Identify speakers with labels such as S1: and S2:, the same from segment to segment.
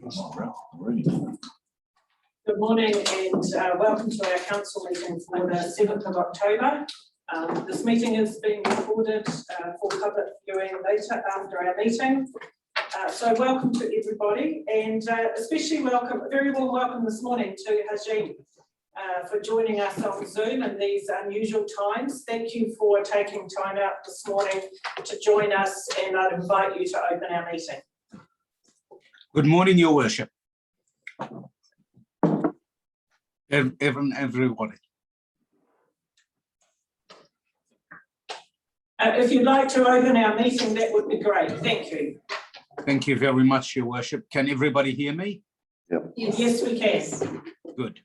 S1: Good morning and welcome to our council meeting for the 7th of October. This meeting is being recorded for public viewing later after our meeting. So welcome to everybody, and especially welcome, a very warm welcome this morning to Hajim for joining us on Zoom in these unusual times. Thank you for taking time out this morning to join us, and I'd invite you to open our meeting.
S2: Good morning, Your Worship. Everybody.
S1: If you'd like to open our meeting, that would be great. Thank you.
S2: Thank you very much, Your Worship. Can everybody hear me?
S1: Yep. Yes, we can.
S2: Good.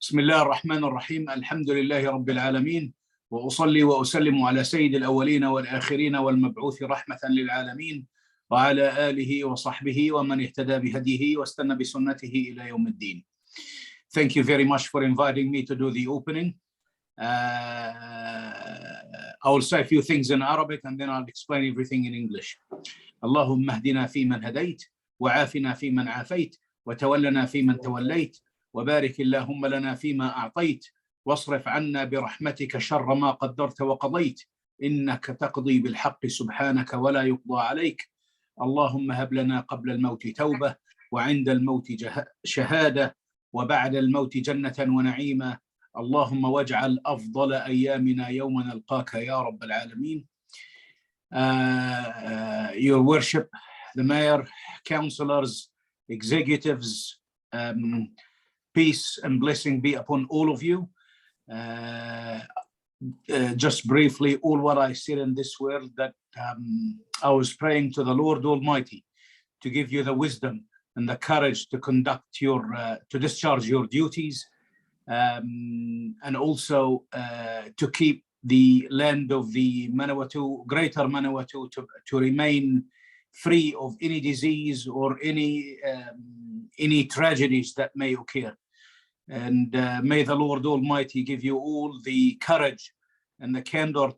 S2: بسم الله الرحمن الرحيم الحمد لله رب العالمين وأصلي وأسلم على سيد الأولين والآخرين والمبعوث رحمة للعالمين وعلى آله وصحبه ومن اهتدى بهديه واستنى بسنته إلى يوم الدين. Thank you very much for inviting me to do the opening. I will say a few things in Arabic and then I'll explain everything in English. اللهم اهدنا فيمن هديت وعافنا فيمن عافيت وتولنا فيمن توليت وبارك اللهم لنا فيما أعطيت واصرف عنا برحمتك شر ما قدرت وقضيت إنك تقضي بالحق سبحانك ولا يقضى عليك. اللهم هب لنا قبل الموت توبة وعند الموت شهادة وبعد الموت جنة ونعيما. اللهم واجعل أفضل أيامنا يوم نلقاك يا رب العالمين. Your Worship, the Mayor, Councillors, Executives, peace and blessing be upon all of you. Just briefly, all what I said in this world, that I was praying to the Lord Almighty to give you the wisdom and the courage to conduct your, to discharge your duties, and also to keep the land of the Manawatu, Greater Manawatu, to remain free of any disease or any tragedies that may occur. And may the Lord Almighty give you all the courage and the candor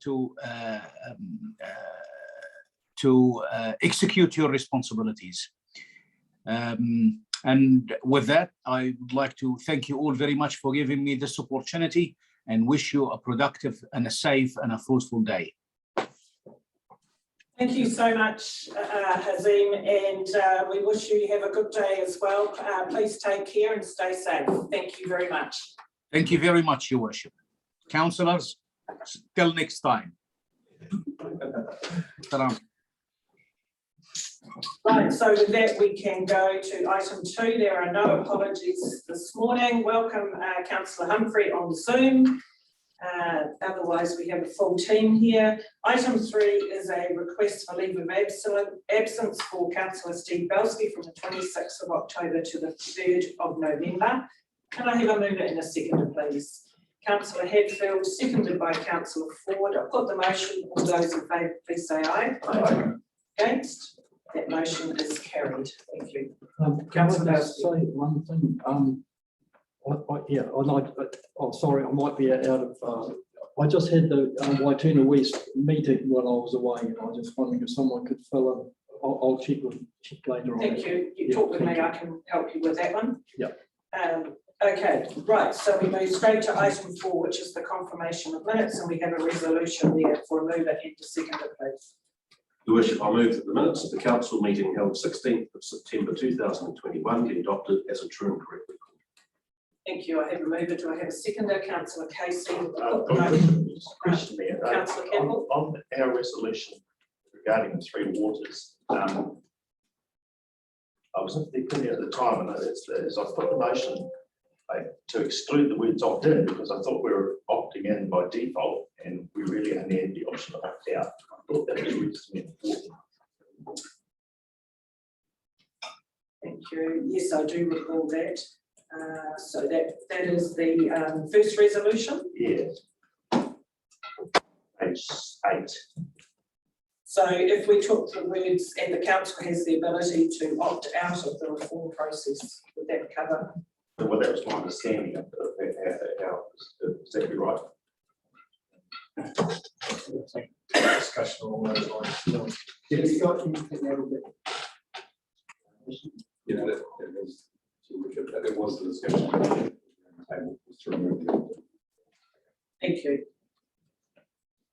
S2: to execute your responsibilities. And with that, I would like to thank you all very much for giving me this opportunity and wish you a productive and a safe and a fruitful day.
S1: Thank you so much, Hazim, and we wish you have a good day as well. Please take care and stay safe. Thank you very much.
S2: Thank you very much, Your Worship. Councillors, till next time.
S1: Right, so with that we can go to item 2. There are no apologies this morning. Welcome Councillor Humphrey on Zoom. Otherwise we have a full team here. Item 3 is a request for leave of absence for Councillor Steve Belsky from the 26th of October to the 3rd of November. Can I have a mover and a seconder, please? Councillor Hadfield, seconded by Councillor Ford. I'll put the motion. All those in favour, please say aye. Aye. Against? That motion is carried. Thank you.
S3: Can I just say one thing? Sorry, I might be out of. I just had the Waituna West meeting when I was away, and I was just wondering if someone could fill in. I'll check later on.
S1: Thank you. You talk with me. I can help you with that one.
S3: Yeah.
S1: Okay. Right. So we move straight to item 4, which is the confirmation of minutes, and we have a resolution there for a mover and a seconder, please.
S4: Your Worship, I move that the minutes of the council meeting held 16th of September 2021 be adopted as a true and correct record.
S1: Thank you. I have a mover. Do I have a seconder? Councillor Casey.
S5: Question there.
S1: Councillor Campbell.
S5: On our resolution regarding the 3 waters, I wasn't there clear at the time, and as I put the motion to exclude the words opt in, because I thought we were opting in by default and we really only had the option of opt out. I thought that was reasonably important.
S1: Thank you. Yes, I do recall that. So that is the first resolution.
S5: Yes. Page 8.
S1: So if we took the words and the council has the ability to opt out of the reform process, would that cover?
S5: Well, that was my understanding of how exactly right.
S6: Discussion along those lines. Have you got anything a little bit Yeah, that was the discussion. Table was to remove the order.
S1: Thank you.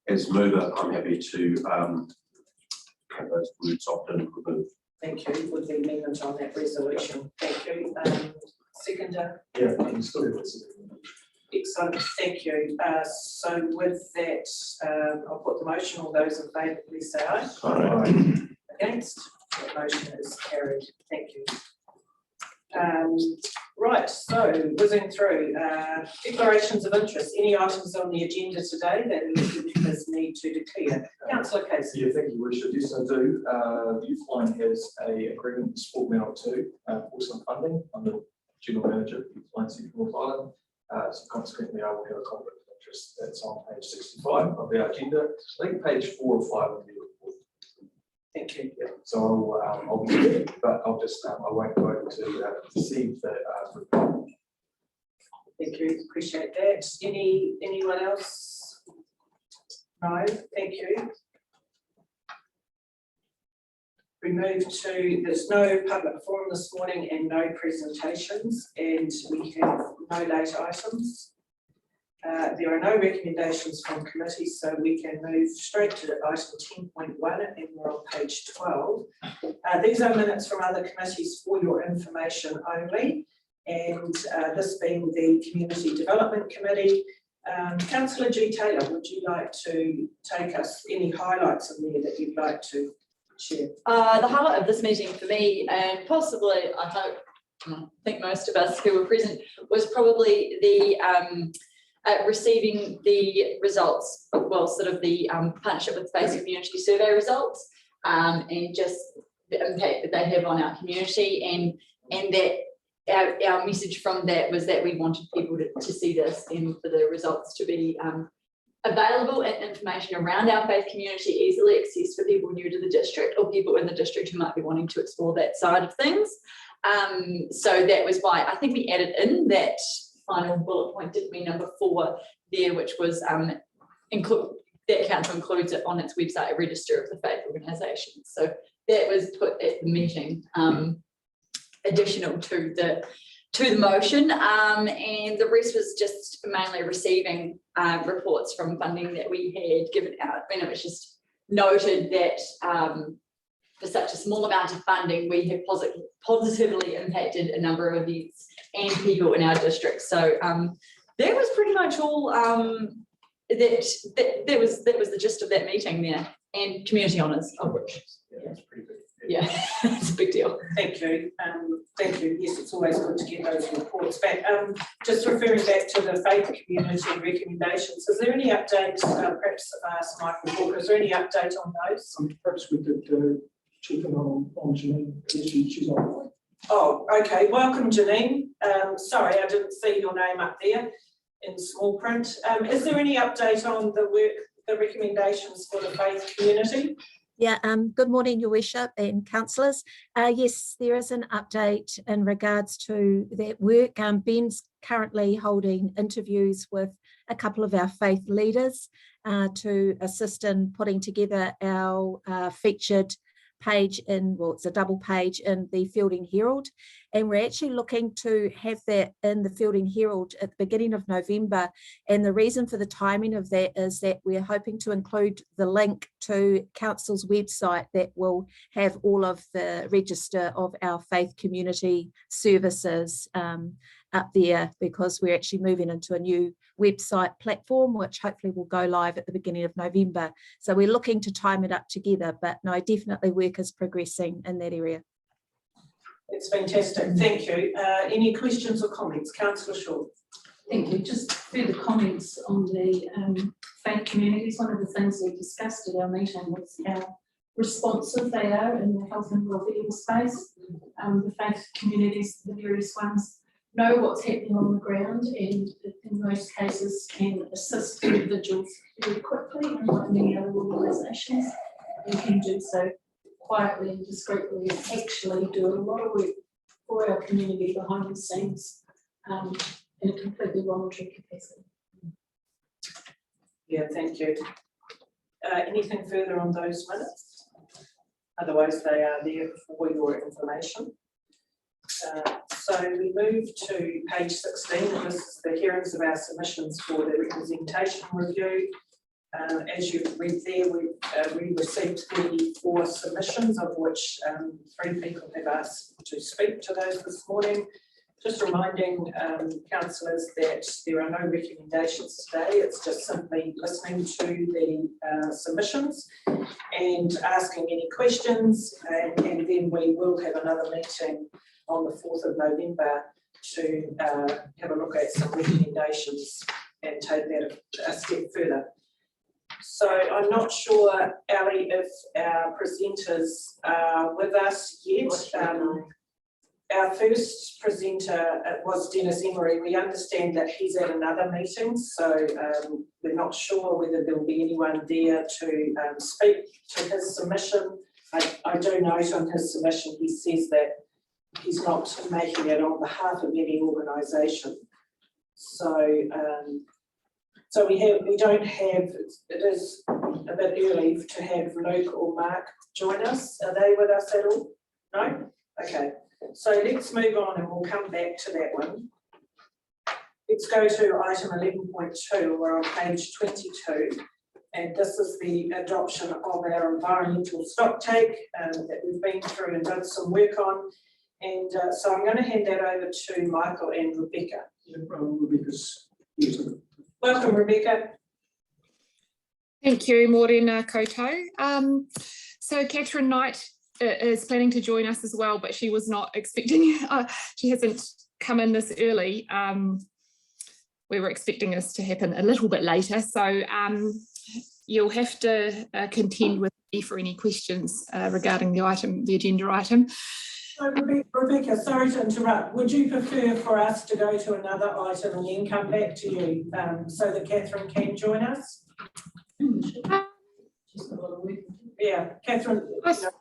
S4: As mover, I'm happy to have those words opted and removed.
S1: Thank you with the amendment on that resolution. Thank you. Seconder.
S5: Yeah, I'm still.
S1: Excellent, thank you. So with that, I'll put the motion. All those in favour, please say aye.
S5: Aye.
S1: Against? The motion is carried. Thank you. Right, so whizzing through declarations of interest. Any items on the agenda today that members need to declare? Councillor Casey.
S7: Yeah, thank you, Worship. Yes, I do. The youth line has a agreement with Sport Manawatu for some funding. I'm the general manager of the youth line Central North Island. So consequently, I will have a conflict of interest. That's on page 65 of our agenda. I think page 4 or 5 of the report.
S1: Thank you.
S7: Yeah, so I'll be there, but I'll just I won't go to receive the report.
S1: Thank you. Appreciate that. Anyone else? No. Thank you. We move to, there's no public forum this morning and no presentations, and we have no late items. There are no recommendations from committees, so we can move straight to item 10.1 and we're on page 12. These are minutes from other committees for your information only, and this being the Community Development Committee. Councillor G. Taylor, would you like to take us any highlights in there that you'd like to share?
S8: The highlight of this meeting for me, and possibly I hope, I think most of us who were present, was probably the receiving the results, well, sort of the partnership with Face Community survey results, and just the impact that they have on our community, and that our message from that was that we wanted people to see this and for the results to be available and information around our faith community easily accessed for people new to the district or people in the district who might be wanting to explore that side of things. So that was why I think we added in that final bullet point, didn't we, number 4 there, which was that council includes it on its website, a register of the faith organisations. So that was put at the meeting, additional to the motion, and the rest was just mainly receiving reports from funding that we had given out. And it was just noted that for such a small amount of funding, we have positively impacted a number of events and people in our district. So that was pretty much all. That was the gist of that meeting there, and community honours, of which
S7: That's pretty big.
S8: yeah, it's a big deal.
S1: Thank you. Thank you. Yes, it's always good to get those reports back. Just referring back to the faith community recommendations, is there any update, perhaps Michael Walker, is there any update on those?
S3: Perhaps we could check in on Janine, because she's on the way.
S1: Oh, okay. Welcome, Janine. Sorry, I didn't see your name up there in small print. Is there any update on the work, the recommendations for the faith community?
S9: Yeah, good morning, Your Worship and councillors. Yes, there is an update in regards to that work. Ben's currently holding interviews with a couple of our faith leaders to assist in putting together our featured page in, well, it's a double page in the Fielding Herald, and we're actually looking to have that in the Fielding Herald at the beginning of November. And the reason for the timing of that is that we're hoping to include the link to Council's website that will have all of the register of our faith community services up there, because we're actually moving into a new website platform, which hopefully will go live at the beginning of November. So we're looking to time it up together, but no, definitely work is progressing in that area.
S1: It's fantastic. Thank you. Any questions or comments? Councillor Shaw.
S10: Thank you. Just further comments on the faith communities. One of the things we discussed at our meeting was how responsive they are in the health and wellbeing space. The faith communities, the various ones, know what's happening on the ground, and in most cases can assist individuals very quickly, unlike many other organisations. We can do so quietly and discreetly, and actually do a lot of work for our community behind the scenes in a completely voluntary capacity.
S1: Yeah, thank you. Anything further on those minutes? Otherwise, they are there for your information. So we move to page 16, and this is the hearings of our submissions for the representation review. As you've read there, we received 34 submissions, of which 3 people have asked to speak to those this morning. Just reminding councillors that there are no recommendations today. It's just simply listening to the submissions and asking any questions, and then we will have another meeting on the 4th of November to have a look at some recommendations and take that a step further. So I'm not sure, Ali, if our presenters are with us yet. Our first presenter was Dennis Emery. We understand that he's at another meeting, so we're not sure whether there will be anyone there to speak to his submission. I do note on his submission, he says that he's not making it on behalf of any organisation. So, so we don't have, it is a bit early to have Luke or Mark join us. Are they with us at all? No? Okay. So let's move on and we'll come back to that one. Let's go to item 11.2. We're on page 22. And this is the adoption of our environmental stocktake that we've been through and done some work on. And so I'm going to hand that over to Michael and Rebecca.
S3: Rebecca's using.
S1: Welcome, Rebecca.
S11: Thank you, Morena Koto. So Catherine Knight is planning to join us as well, but she was not expecting, she hasn't come in this early. We were expecting this to happen a little bit later, so you'll have to contend with me for any questions regarding the agenda item.
S1: So Rebecca, sorry to interrupt. Would you prefer for us to go to another item and then come back to you so that Catherine can join us? Yeah, Catherine.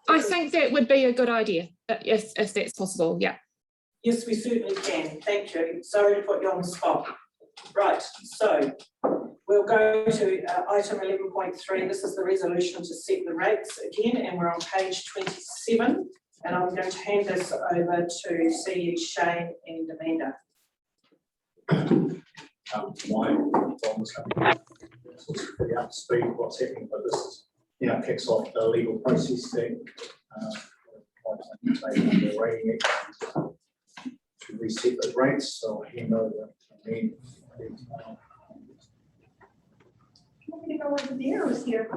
S11: I think that would be a good idea, if that's possible, yeah.
S1: Yes, we certainly can. Thank you. Sorry to put you on the spot. Right, so we'll go to item 11.3. This is the resolution to set the rates again, and we're on page 27. And I'm going to hand this over to CE Shane and Amanda.
S7: My role was pretty up to speed with what's happening, but this is, kicks off the legal process that the rating to reset the rates. So I'll hand over to me.
S12: Want me to go over there or is here?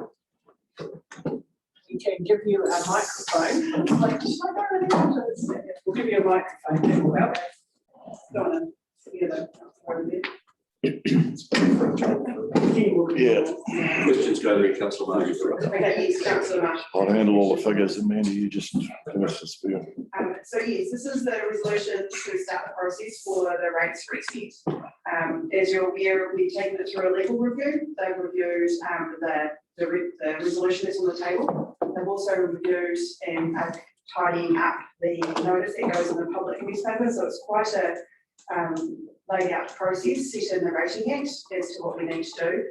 S1: We can give you a microphone. We'll give you a microphone. Well, go on together.
S4: Yeah. Questions go to Councillor Marsh.
S12: Okay, yes, Councillor Marsh.
S13: I'll handle all the figures, Amanda, you just give us the spiel.
S12: So yes, this is the resolution to start the process for the rates reset. As you're aware, we've taken it through a legal review. They've reviewed the resolution that's on the table. They've also reviewed and tidying up the notice that goes in the public newspaper. So it's quite a laid out process set in the Rating Act as to what we need to do.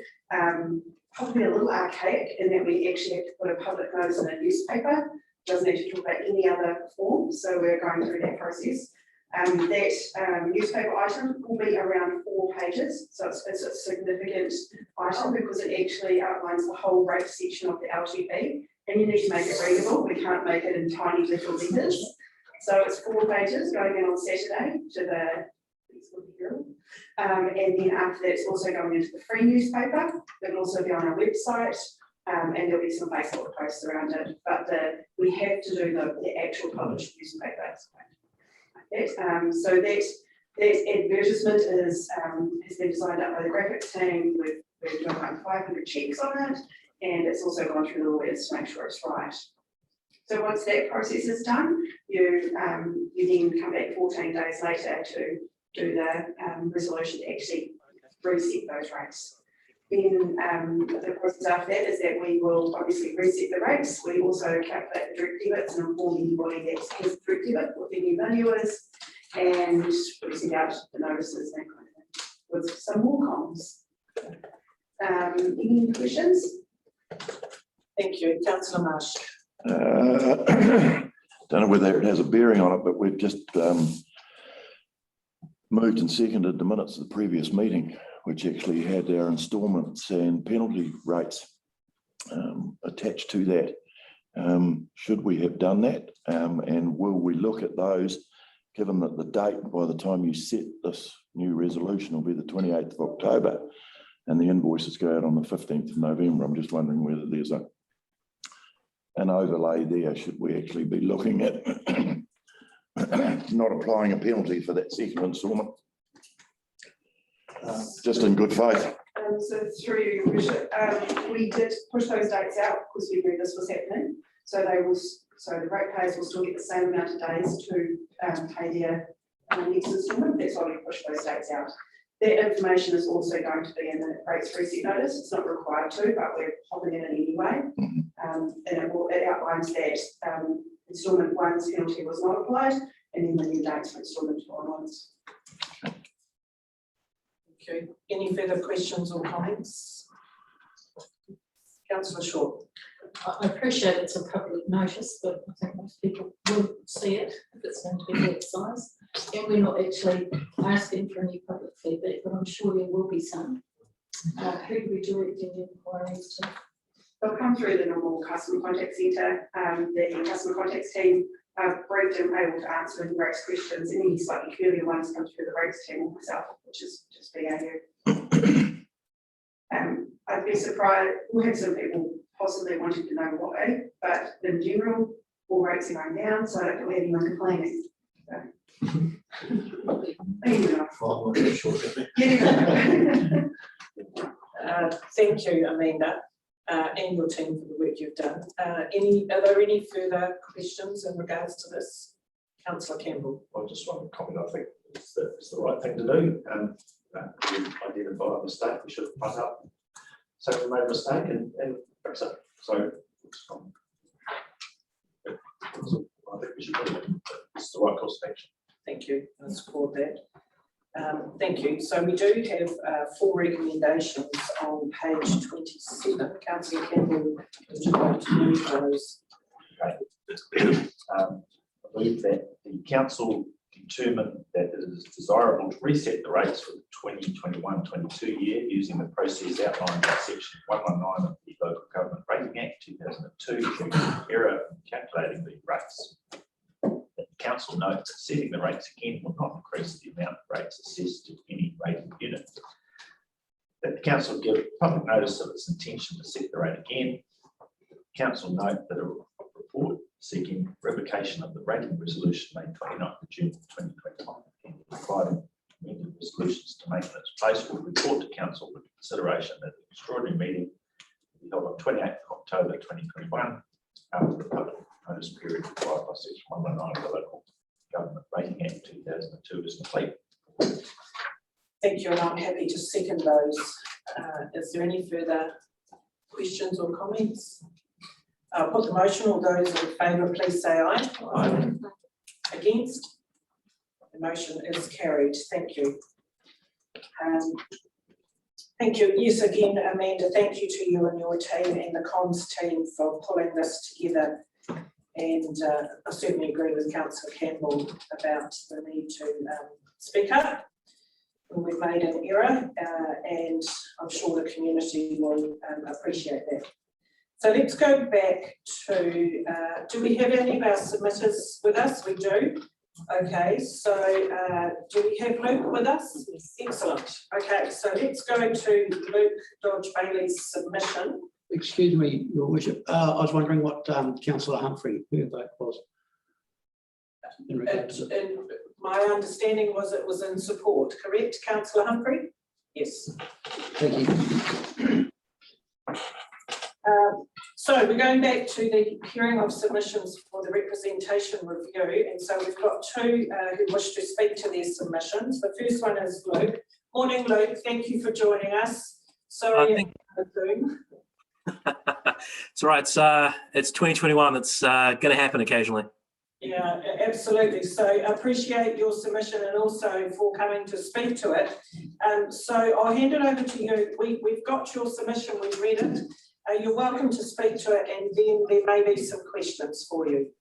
S12: Probably a little archaic in that we actually have to put a public notice in a newspaper. Doesn't have to talk about any other form. So we're going through that process. That newspaper item will be around 4 pages. So it's a significant item because it actually outlines the whole rate section of the LTP. And you need to make it readable. We can't make it in tiny little letters. So it's 4 pages going in on Saturday to the and then after that, it's also going into the free newspaper. It'll also be on our website, and there'll be some Facebook posts around it. But we have to do the actual published newspaper. So that advertisement has been designed up by the graphics team. We're doing like 500 checks on it, and it's also gone through the lawyers to make sure it's right. So once that process is done, you then come back 14 days later to do the resolution to actually reset those rates. Then the process after that is that we will obviously reset the rates. We also calculate the direct debits and inform anybody that has direct debit what their new value is, and we send out the notices and that kind of thing with some more comms. Any questions?
S1: Thank you, Councillor Marsh.
S13: don't know whether it has a bearing on it, but we've just moved and seconded the minutes of the previous meeting, which actually had our instalments and penalty rates attached to that. Should we have done that? And will we look at those, given that the date by the time you set this new resolution will be the 28th of October and the invoices go out on the 15th of November? I'm just wondering whether there's an overlay there. Should we actually be looking at not applying a penalty for that second instalment? Just in good faith.
S12: So through you, Bishop, we did push those dates out because we knew this was happening. So the ratepayers will still get the same amount of days to pay their next instalment. That's why we pushed those dates out. That information is also going to be in the rates reset notice. It's not required to, but we're popping it in anyway. And it outlines that instalment one's penalty was not applied, and then the new dates for instalment two onwards.
S1: Okay. Any further questions or comments? Councillor Short.
S10: I appreciate it's a public notice, but I think most people will see it if it's going to be that size. And we're not actually asking for any public feedback, but I'm sure there will be some. Who do we direct the inquiries to?
S12: They'll come through the normal customer contact centre. The customer contacts team briefed and able to answer any rates questions. Any slightly curlier ones come through the rates team or myself, which is just BAU. I'd be surprised. We'll have some people possibly wanting to know why, but in general, all rates are going down, so I don't feel anyone complaining.
S1: Thank you, Amanda, and your team for the work you've done. Are there any further questions in regards to this? Councillor Campbell.
S5: I just want to comment, I think it's the right thing to do. We identify a mistake, we should have put up. So we made a mistake and fix it. So I think we should do it. It's the right course of action.
S1: Thank you. I support that. Thank you. So we do have 4 recommendations on page 27. Councillor Campbell, would you like to move those?
S5: I believe that the council determined that it is desirable to reset the rates for the 2021-22 year using the process outlined by section 119 of the Local Government Rating Act 2002 to error in calculating the rates. The council notes that setting the rates again will not increase the amount of rates assessed to any rating unit. That the council give public notice of its intention to set the rate again. The council note that a report seeking revocation of the rating resolution made 29th of June 2021 and providing amended resolutions to maintenance place will report to council for consideration at the extraordinary meeting to be held on 28th of October 2021 after the public notice period required by section 119 of the Local Government Rating Act 2002 is complete.
S1: Thank you, and I'm happy to second those. Is there any further questions or comments? I'll put the motion. All those in favour, please say aye. Aye. Against? The motion is carried. Thank you. Thank you. Yes, again, Amanda, thank you to you and your team and the comms team for pulling this together. And I certainly agree with Councillor Campbell about the need to speak up when we've made an error, and I'm sure the community will appreciate that. So let's go back to, do we have any of our submitters with us? We do. Okay, so do we have Luke with us? Yes. Excellent. Okay, so let's go to Luke Dodge Bailey's submission.
S14: Excuse me, Your Worship. I was wondering what Councillor Humphrey, her vote was.
S1: My understanding was it was in support, correct, Councillor Humphrey? Yes.
S14: Thank you.
S1: So we're going back to the hearing of submissions for the representation review, and so we've got 2 who wish to speak to their submissions. The first one is Luke. Morning, Luke. Thank you for joining us. Sorry, Zoom.
S15: It's all right. It's 2021. It's going to happen occasionally.
S1: Yeah, absolutely. So I appreciate your submission and also for coming to speak to it. So I'll hand it over to you. We've got your submission. We've read it. You're welcome to speak to it, and then there may be some questions for you.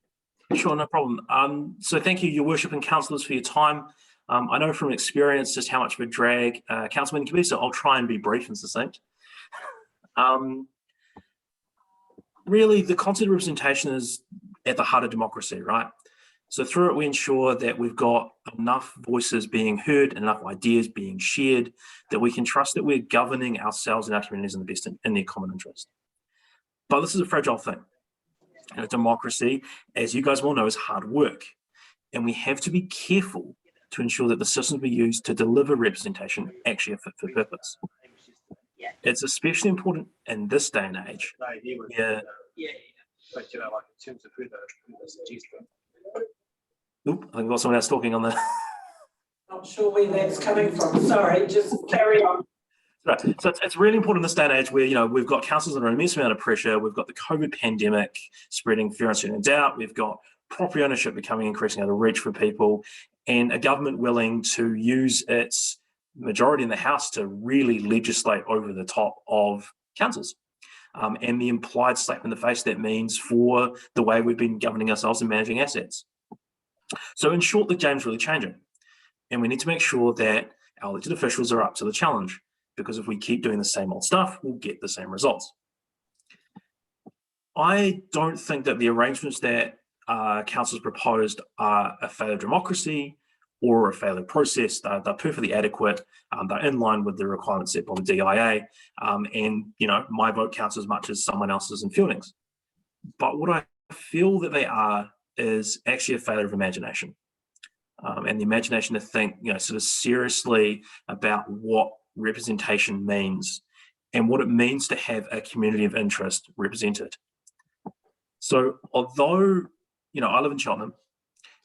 S15: Sure, no problem. So thank you, Your Worship and councillors, for your time. I know from experience just how much of a drag councilman can be, so I'll try and be brief and succinct. Really, the concept of representation is at the heart of democracy, right? So through it, we ensure that we've got enough voices being heard, enough ideas being shared, that we can trust that we're governing ourselves and our communities in the best in their common interest. But this is a fragile thing. And democracy, as you guys will know, is hard work. And we have to be careful to ensure that the systems we use to deliver representation actually are fit for purpose. It's especially important in this day and age.
S6: But you know, like in terms of who the suggestion.
S15: Oop, I think we've got someone else talking on the.
S1: Not sure where that's coming from. Sorry, just carry on.
S15: Right. So it's really important in this day and age where, we've got councils under an immense amount of pressure. We've got the COVID pandemic spreading fear, uncertainty and doubt. We've got property ownership becoming increasingly out of reach for people, and a government willing to use its majority in the House to really legislate over the top of councils. And the implied slap in the face that means for the way we've been governing ourselves and managing assets. So in short, the game's really changing. And we need to make sure that our elected officials are up to the challenge, because if we keep doing the same old stuff, we'll get the same results. I don't think that the arrangements that councils proposed are a failure of democracy or a failure process. They're perfectly adequate. They're in line with the requirements set by the DIA. And, my vote counts as much as someone else's in Fielding's. But what I feel that they are is actually a failure of imagination. And the imagination to think, sort of seriously about what representation means and what it means to have a community of interest represented. So although, I live in Cheltenham,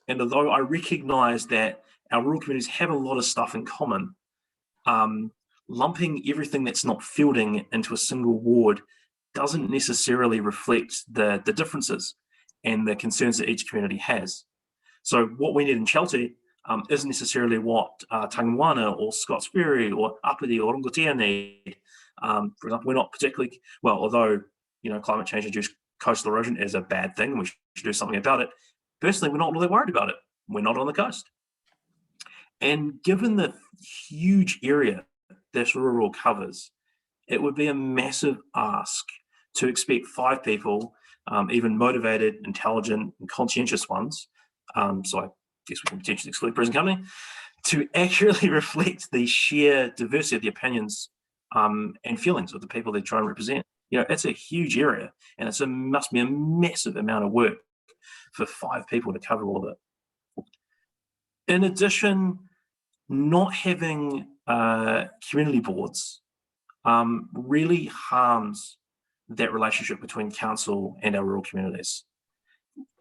S15: and although I recognise that our rural communities have a lot of stuff in common, lumping everything that's not Fielding into a single ward doesn't necessarily reflect the differences and the concerns that each community has. So what we need in Cheltenham isn't necessarily what Tangawana or Scotts Ferry or Apiti or Rongotea need. For example, we're not particularly, well, although, climate change induced coastal erosion is a bad thing, we should do something about it. Personally, we're not really worried about it. We're not on the coast. And given the huge area this rural covers, it would be a massive ask to expect 5 people, even motivated, intelligent, and conscientious ones, so I guess we can potentially exclude present company, to accurately reflect the sheer diversity of the opinions and feelings of the people they try and represent. It's a huge area, and it must be a massive amount of work for 5 people to cover all of it. In addition, not having community boards really harms that relationship between council and our rural communities.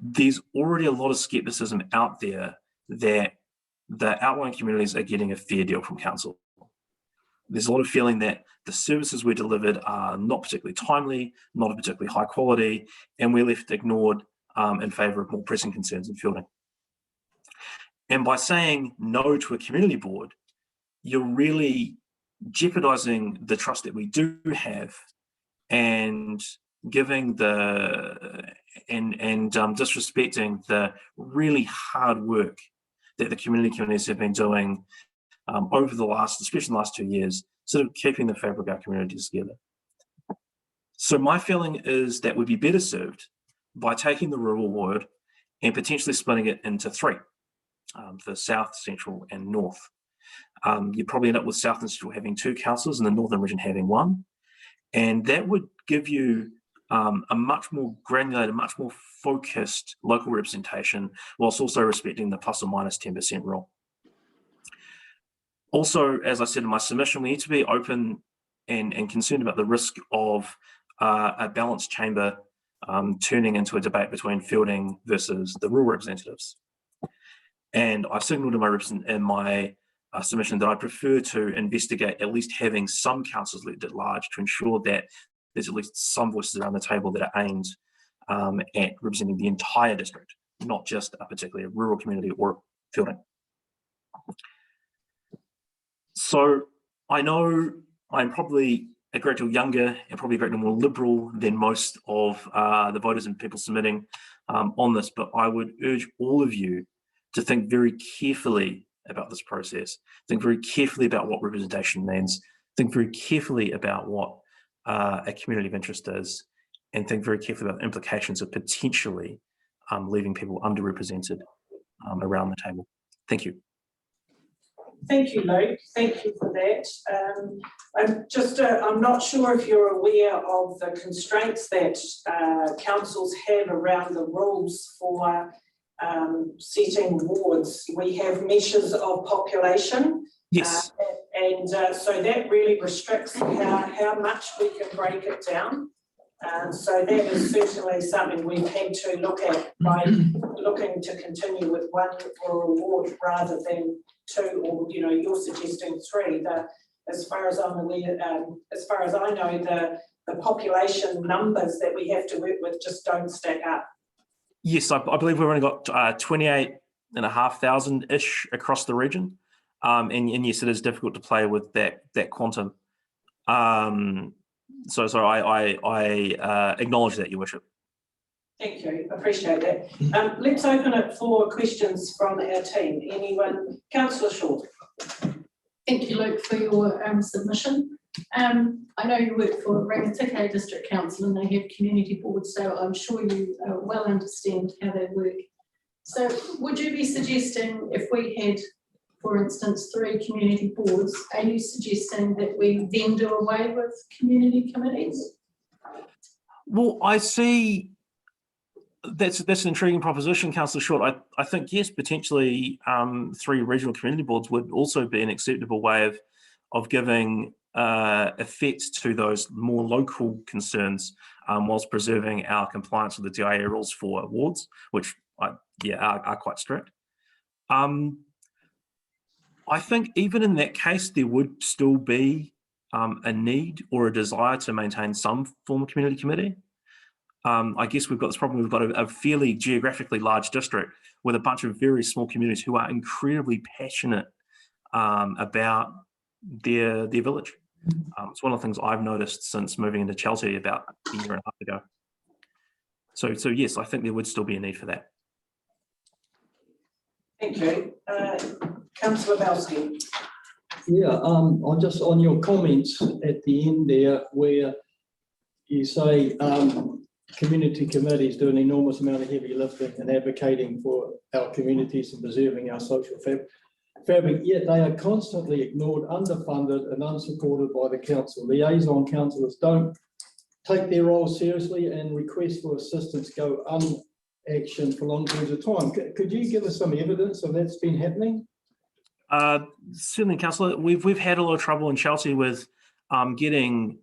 S15: There's already a lot of skepticism out there that the outlying communities are getting a fair deal from council. There's a lot of feeling that the services we're delivered are not particularly timely, not of particularly high quality, and we're left ignored in favour of more pressing concerns in Fielding. And by saying no to a community board, you're really jeopardising the trust that we do have and giving disrespecting the really hard work that the communities have been doing over the last, especially the last 2 years, sort of keeping the fabric of our communities together. So my feeling is that we'd be better served by taking the rural ward and potentially splitting it into 3, the South, Central and North. You'd probably end up with South and Central having 2 councillors and the Northern region having 1. And that would give you a much more granular, much more focused local representation, whilst also respecting the plus or minus 10% rule. Also, as I said in my submission, we need to be open and concerned about the risk of a balanced chamber turning into a debate between Fielding versus the rural representatives. And I've signalled in my submission that I prefer to investigate at least having some councils elected at large to ensure that there's at least some voices around the table that are aimed at representing the entire district, not just a particular rural community or Fielding. So I know I'm probably a great deal younger and probably a great deal more liberal than most of the voters and people submitting on this, but I would urge all of you to think very carefully about this process, think very carefully about what representation means, think very carefully about what a community of interest is, and think very carefully about the implications of potentially leaving people underrepresented around the table. Thank you.
S1: Thank you, Luke. Thank you for that. I'm not sure if you're aware of the constraints that councils have around the rules for setting wards. We have measures of population.
S15: Yes.
S1: So that really restricts how much we can break it down. So that is certainly something we've had to look at by looking to continue with one rural ward rather than two, or you're suggesting three. As far as I'm aware, as far as I know, the population numbers that we have to work with just don't stack up.
S15: Yes, I believe we've only got 28,500-ish across the region, and yes, it is difficult to play with that quantum. So I acknowledge that, Your Worship.
S1: Thank you, appreciate that. Let's open it for questions from our team. Anyone? Councillor Shaw.
S10: Thank you, Luke, for your submission. I know you work for Manawatu District Council and they have community boards, so I'm sure you well understand how they work. So would you be suggesting if we had, for instance, 3 community boards, are you suggesting that we then do away with community committees?
S15: Well, I see that's an intriguing proposition, Councillor Short. I think, yes, potentially 3 regional community boards would also be an acceptable way of giving effect to those more local concerns whilst preserving our compliance with the DIA rules for wards, which are quite strict. I think even in that case, there would still be a need or a desire to maintain some form of community committee. I guess we've got this problem. We've got a fairly geographically large district with a bunch of very small communities who are incredibly passionate about their village. It's one of the things I've noticed since moving into Chelsea about a year and a half ago. So yes, I think there would still be a need for that.
S1: Thank you. Councillor Belsky.
S3: Yeah, I'm just on your comments at the end there where you say community committees do an enormous amount of heavy lifting and advocating for our communities and preserving our social fabric, yet they are constantly ignored, underfunded and unsupported by the council. Liaison councillors don't take their role seriously and requests for assistance go unactioned for long periods of time. Could you give us some evidence of that's been happening?
S15: Certainly, Councillor. We've had a lot of trouble in Chelsea with getting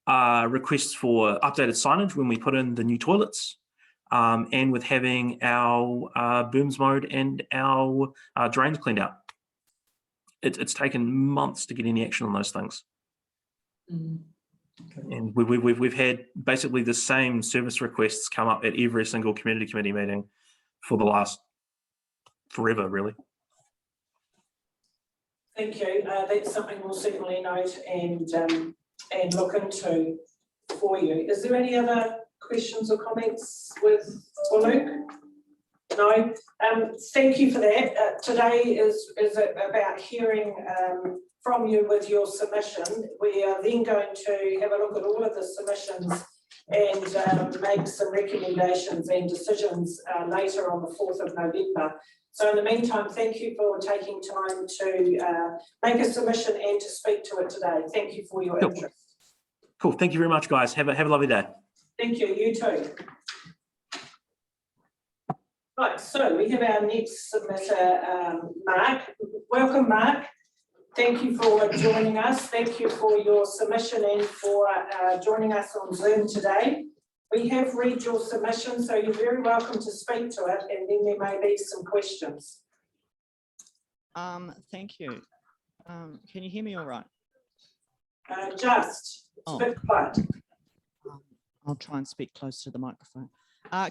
S15: requests for updated signage when we put in the new toilets, and with having our booms mowed and our drains cleaned out. It's taken months to get any action on those things. Okay. And we've had basically the same service requests come up at every single community committee meeting for the last forever, really.
S1: Thank you. That's something we'll certainly note and look into for you. Is there any other questions or comments for Luke? No. Thank you for that. Today is about hearing from you with your submission. We are then going to have a look at all of the submissions and make some recommendations and decisions later on the 4th of November. So in the meantime, thank you for taking time to make a submission and to speak to it today. Thank you for your interest.
S15: Cool. Thank you very much, guys. Have a lovely day.
S1: Thank you. You too. Right, so we have our next submitter, Mark. Welcome, Mark. Thank you for joining us. Thank you for your submission and for joining us on Zoom today. We have read your submission, so you're very welcome to speak to it, and then there may be some questions.
S16: Thank you. Can you hear me all right?
S1: It's a bit quiet.
S16: I'll try and speak close to the microphone.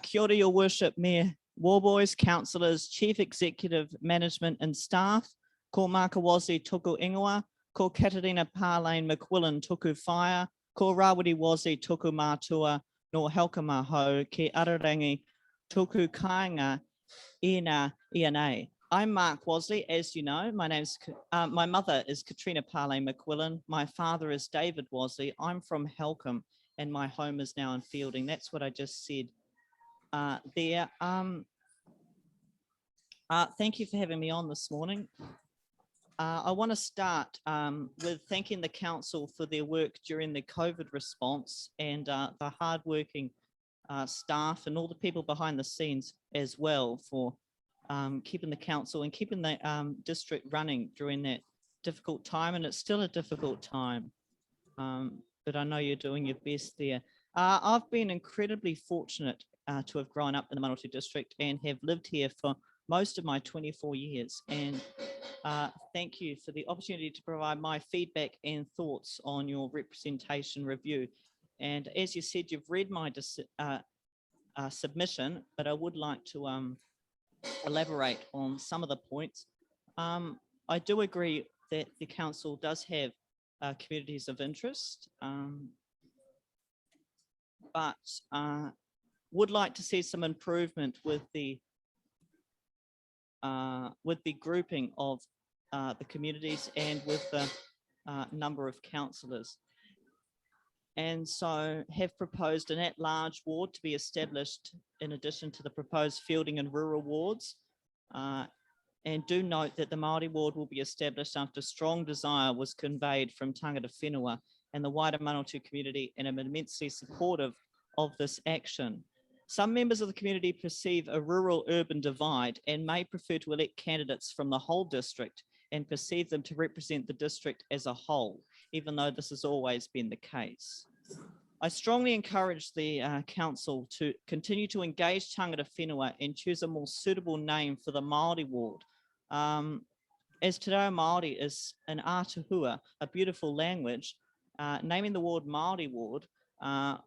S16: Kia ora, Your Worship, Mayor Warboys, councillors, chief executive, management and staff, ko Makawazi tuku ingoa, ko Katarina Parlane McQuillan tuku whaia, ko Rawiri Wazi tuku mātua, no helka maho, ke Ararangi Tuku Kāinga Ina. I'm Mark Wasley, as you know. My mother is Katrina Parley McQuillan. My father is David Wasley. I'm from Halcombe and my home is now in Fielding. That's what I just said there. Thank you for having me on this morning. I want to start with thanking the council for their work during the COVID response and the hardworking staff and all the people behind the scenes as well for keeping the council and keeping the district running during that difficult time. And it's still a difficult time, but I know you're doing your best there. I've been incredibly fortunate to have grown up in the Manawatu District and have lived here for most of my 24 years. And thank you for the opportunity to provide my feedback and thoughts on your representation review. And as you said, you've read my submission, but I would like to elaborate on some of the points. I do agree that the council does have communities of interest, but would like to see some improvement with the grouping of the communities and with the number of councillors. And so have proposed an at-large ward to be established in addition to the proposed Fielding and rural wards. And do note that the Māori ward will be established after strong desire was conveyed from tangata whenua and the wider Manawatu community, and am immensely supportive of this action. Some members of the community perceive a rural-urban divide and may prefer to elect candidates from the whole district and perceive them to represent the district as a whole, even though this has always been the case. I strongly encourage the council to continue to engage tangata whenua and choose a more suitable name for the Māori ward. As Te Reo Māori is an ātahua, a beautiful language, naming the ward Māori ward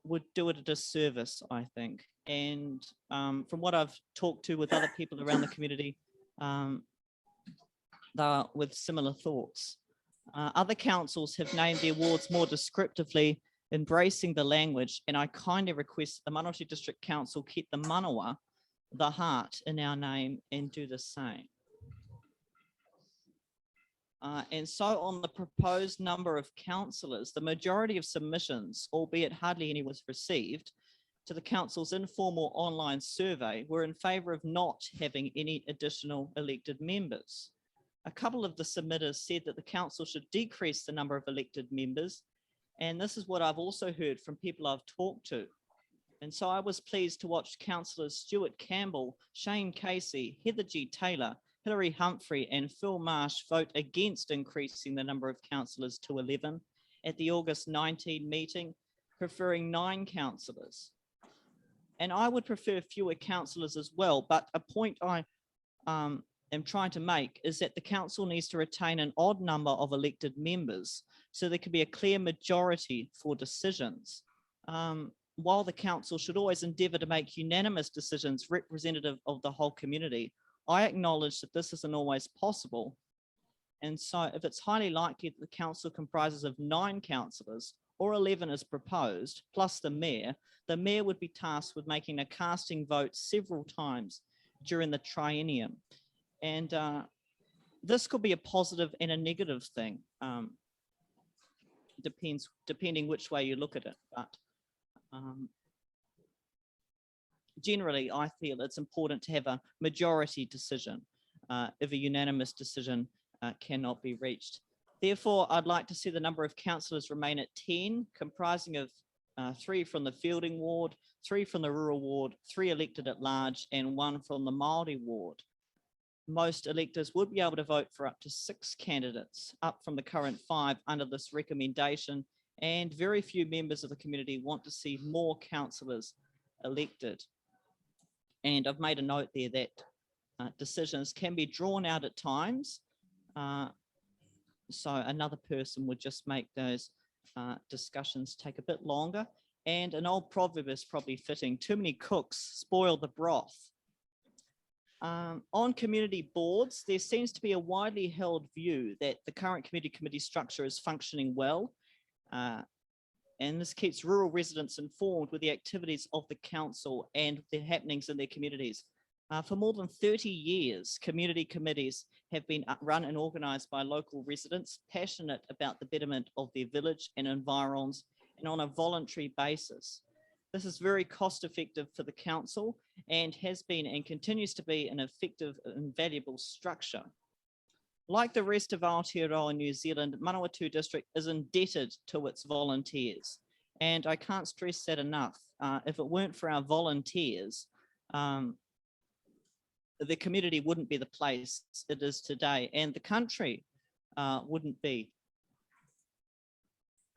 S16: would do it a disservice, I think. And from what I've talked to with other people around the community, they're with similar thoughts. Other councils have named their wards more descriptively, embracing the language, and I kindly request the Manawatu District Council keep the manawa, the heart, in our name and do the same. And so on the proposed number of councillors, the majority of submissions, albeit hardly any was received, to the council's informal online survey were in favour of not having any additional elected members. A couple of the submitters said that the council should decrease the number of elected members, and this is what I've also heard from people I've talked to. And so I was pleased to watch councillors Stuart Campbell, Shane Casey, Heather G. Taylor, Hilary Humphrey and Phil Marsh vote against increasing the number of councillors to 11 at the August 19 meeting, preferring 9 councillors. And I would prefer fewer councillors as well, but a point I am trying to make is that the council needs to retain an odd number of elected members so there can be a clear majority for decisions. While the council should always endeavour to make unanimous decisions representative of the whole community, I acknowledge that this isn't always possible. And so if it's highly likely that the council comprises of 9 councillors or 11 as proposed, plus the mayor would be tasked with making a casting vote several times during the triennium. And this could be a positive and a negative thing, depending which way you look at it. But generally, I feel it's important to have a majority decision if a unanimous decision cannot be reached. Therefore, I'd like to see the number of councillors remain at 10, comprising of 3 from the Fielding ward, 3 from the rural ward, 3 elected at large, and 1 from the Māori ward. Most electors would be able to vote for up to 6 candidates, up from the current 5 under this recommendation, and very few members of the community want to see more councillors elected. And I've made a note there that decisions can be drawn out at times. So another person would just make those discussions take a bit longer. And an old proverb is probably fitting: too many cooks spoil the broth. On community boards, there seems to be a widely held view that the current community structure is functioning well. and this keeps rural residents informed with the activities of the council and the happenings in their communities. For more than 30 years, community committees have been run and organised by local residents passionate about the betterment of their village and environs, and on a voluntary basis. This is very cost effective for the council and has been and continues to be an effective and valuable structure. Like the rest of Aotearoa New Zealand, Manawatu District is indebted to its volunteers. And I can't stress that enough. If it weren't for our volunteers, the community wouldn't be the place it is today, and the country wouldn't be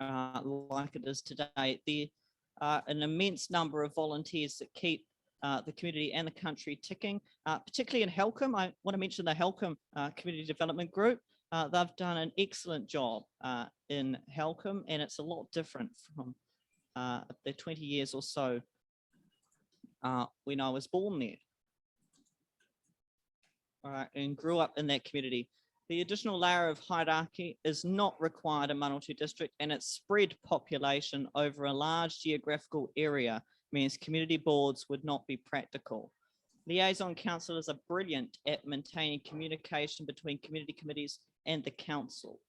S16: like it is today. There are an immense number of volunteers that keep the community and the country ticking, particularly in Helcombe. I want to mention the Helcombe Community Development Group. They've done an excellent job in Helcombe, and it's a lot different from the 20 years or so when I was born there. And grew up in that community. The additional layer of hierarchy is not required in Manawatu District, and its spread population over a large geographical area means community boards would not be practical. Liaison councillors are brilliant at maintaining communication between community committees and the council.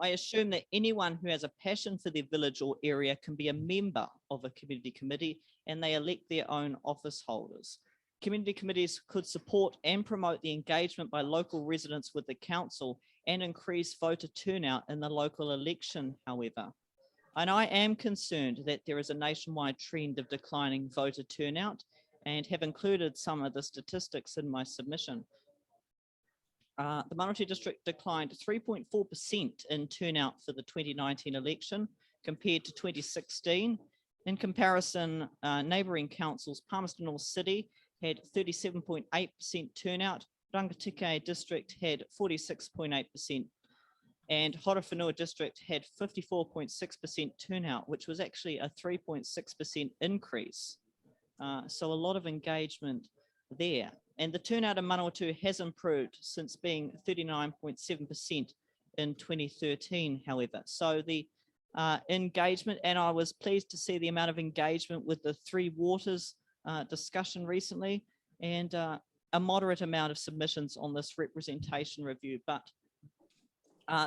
S16: I assume that anyone who has a passion for their village or area can be a member of a community committee, and they elect their own office holders. Community committees could support and promote the engagement by local residents with the council and increase voter turnout in the local election, however. And I am concerned that there is a nationwide trend of declining voter turnout, and have included some of the statistics in my submission. The Manawatu District declined 3.4% in turnout for the 2019 election compared to 2016. In comparison, neighbouring councils, Palmerston North City had 37.8% turnout, Rangitikei District had 46.8%, and Horowhenua District had 54.6% turnout, which was actually a 3.6% increase. So a lot of engagement there. And the turnout in Manawatu has improved since being 39.7% in 2013, however. So the engagement, and I was pleased to see the amount of engagement with the Three Waters discussion recently, and a moderate amount of submissions on this representation review, but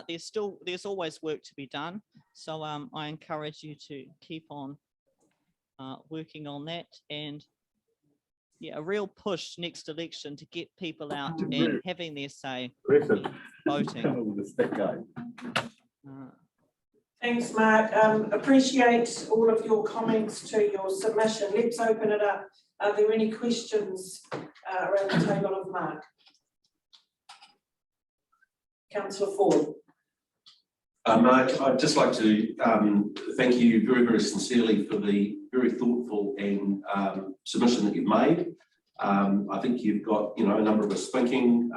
S16: there's always work to be done. So I encourage you to keep on working on that, and yeah, a real push next election to get people out and having their say, voting.
S1: Thanks, Mark. Appreciate all of your comments to your submission. Let's open it up. Are there any questions around the table of Mark? Councillor Ford.
S4: Mark, I'd just like to thank you very, very sincerely for the very thoughtful and submission that you've made. I think you've got, a number of us thinking.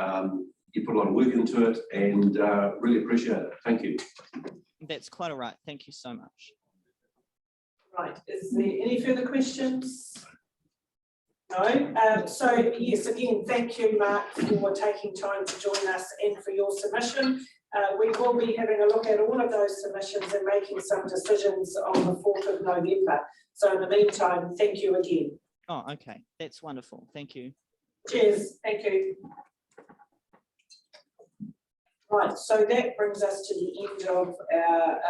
S4: You put a lot of work into it, and really appreciate it. Thank you.
S16: That's quite all right. Thank you so much.
S1: Right. Is there any further questions? No. So yes, again, thank you, Mark, for taking time to join us and for your submission. We will be having a look at all of those submissions and making some decisions on the 4th of November. So in the meantime, thank you again.
S16: Oh, okay. That's wonderful. Thank you.
S1: Cheers. Thank you. Right, so that brings us to the end of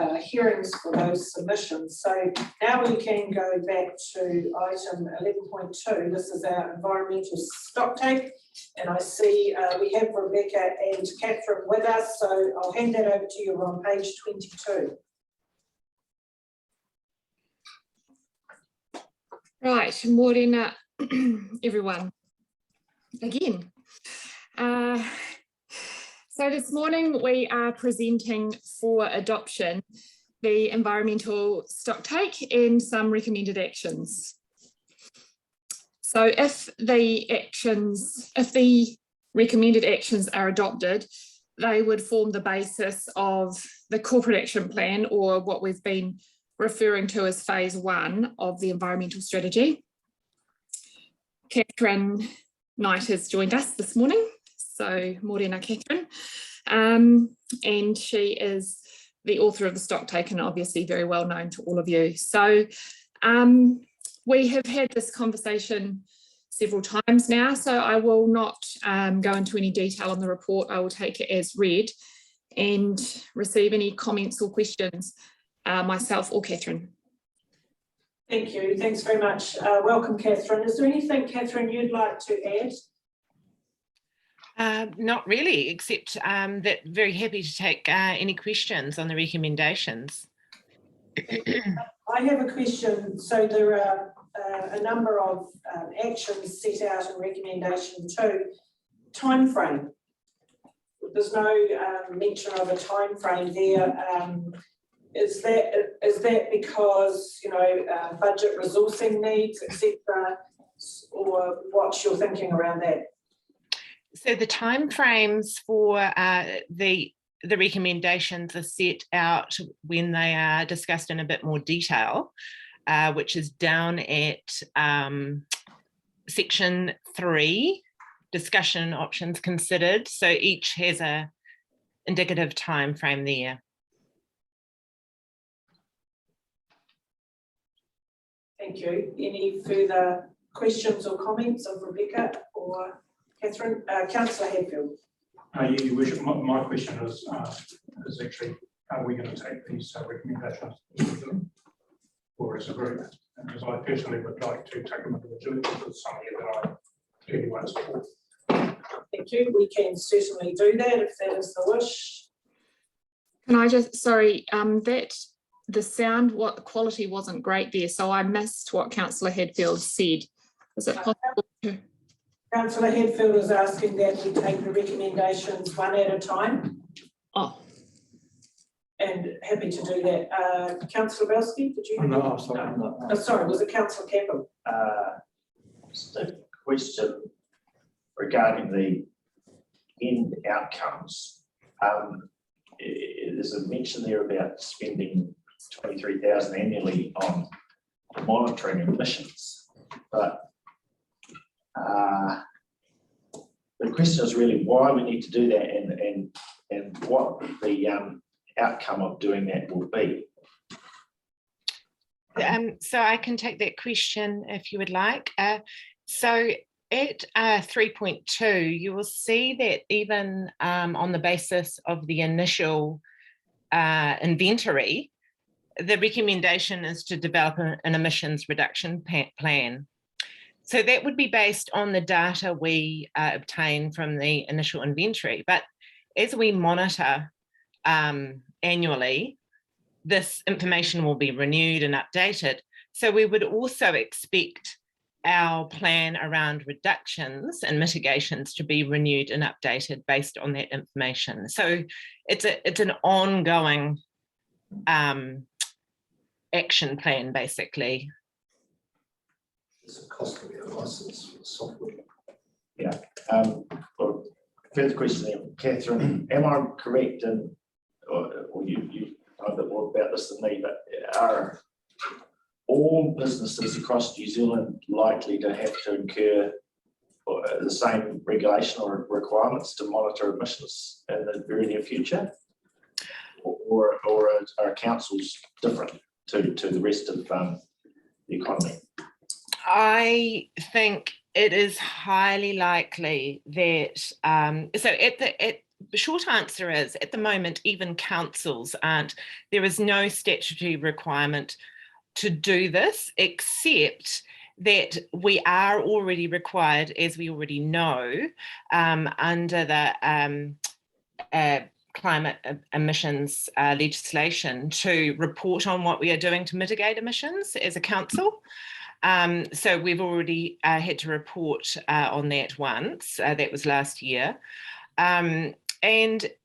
S1: our hearings for those submissions. So now we can go back to item 11.2. This is our environmental stocktake, and I see we have Rebecca and Catherine with us, so I'll hand that over to you. We're on page 22.
S11: Right, morning everyone. Again. So this morning we are presenting for adoption the environmental stocktake and some recommended actions. So if the recommended actions are adopted, they would form the basis of the corporate action plan, or what we've been referring to as phase 1 of the environmental strategy. Catherine Knight has joined us this morning. So morena Catherine, and she is the author of the stock take, and obviously very well known to all of you. So we have had this conversation several times now, so I will not go into any detail on the report. I will take it as read and receive any comments or questions, myself or Catherine.
S1: Thank you. Thanks very much. Welcome, Catherine. Is there anything, Catherine, you'd like to add?
S17: Not really, except that very happy to take any questions on the recommendations.
S1: I have a question. So there are a number of actions set out in recommendation 2. Timeframe. There's no mention of a timeframe there. Is that because, you know, budget resourcing needs, etc., or what's your thinking around that?
S17: So the timeframes for the recommendations are set out when they are discussed in a bit more detail, which is down at section 3, discussion options considered. So each has a indicative timeframe there.
S1: Thank you. Any further questions or comments of Rebecca or Catherine? Councillor Hadfield.
S6: Your Worship, my question is actually, are we going to take these recommendations or as a group? Because I personally would like to take them individually, because some here that I clearly won't support.
S1: Thank you. We can certainly do that if that is the wish.
S11: Can I just, sorry, that the sound quality wasn't great there, so I missed what Councillor Hadfield said. Is it possible to?
S1: Councillor Hadfield is asking that we take the recommendations one at a time.
S11: Oh.
S1: And happy to do that. Councillor Belsky, did you?
S3: No, sorry. No.
S1: Oh, sorry, was it Councillor Campbell?
S5: Just a question regarding the end outcomes. There's a mention there about spending 23,000 annually on monitoring emissions, but the question is really why we need to do that and what the outcome of doing that will be.
S17: So I can take that question if you would like. So at 3.2, you will see that even on the basis of the initial inventory, the recommendation is to develop an emissions reduction plan. So that would be based on the data we obtain from the initial inventory. But as we monitor annually, this information will be renewed and updated. So we would also expect our plan around reductions and mitigations to be renewed and updated based on that information. So it's an ongoing action plan, basically.
S6: It's a cost of your license for the software.
S5: Yeah. Well, further question there, Catherine, am I correct in, or you know a bit more about this than me, but are all businesses across New Zealand likely to have to incur the same regulation or requirements to monitor emissions in the very near future? Or are councils different to the rest of the economy?
S17: I think it is highly likely that, the short answer is, at the moment, even councils aren't, there is no statutory requirement to do this, except that we are already required, as we already know, under the climate emissions legislation, to report on what we are doing to mitigate emissions as a council. So we've already had to report on that once, that was last year. And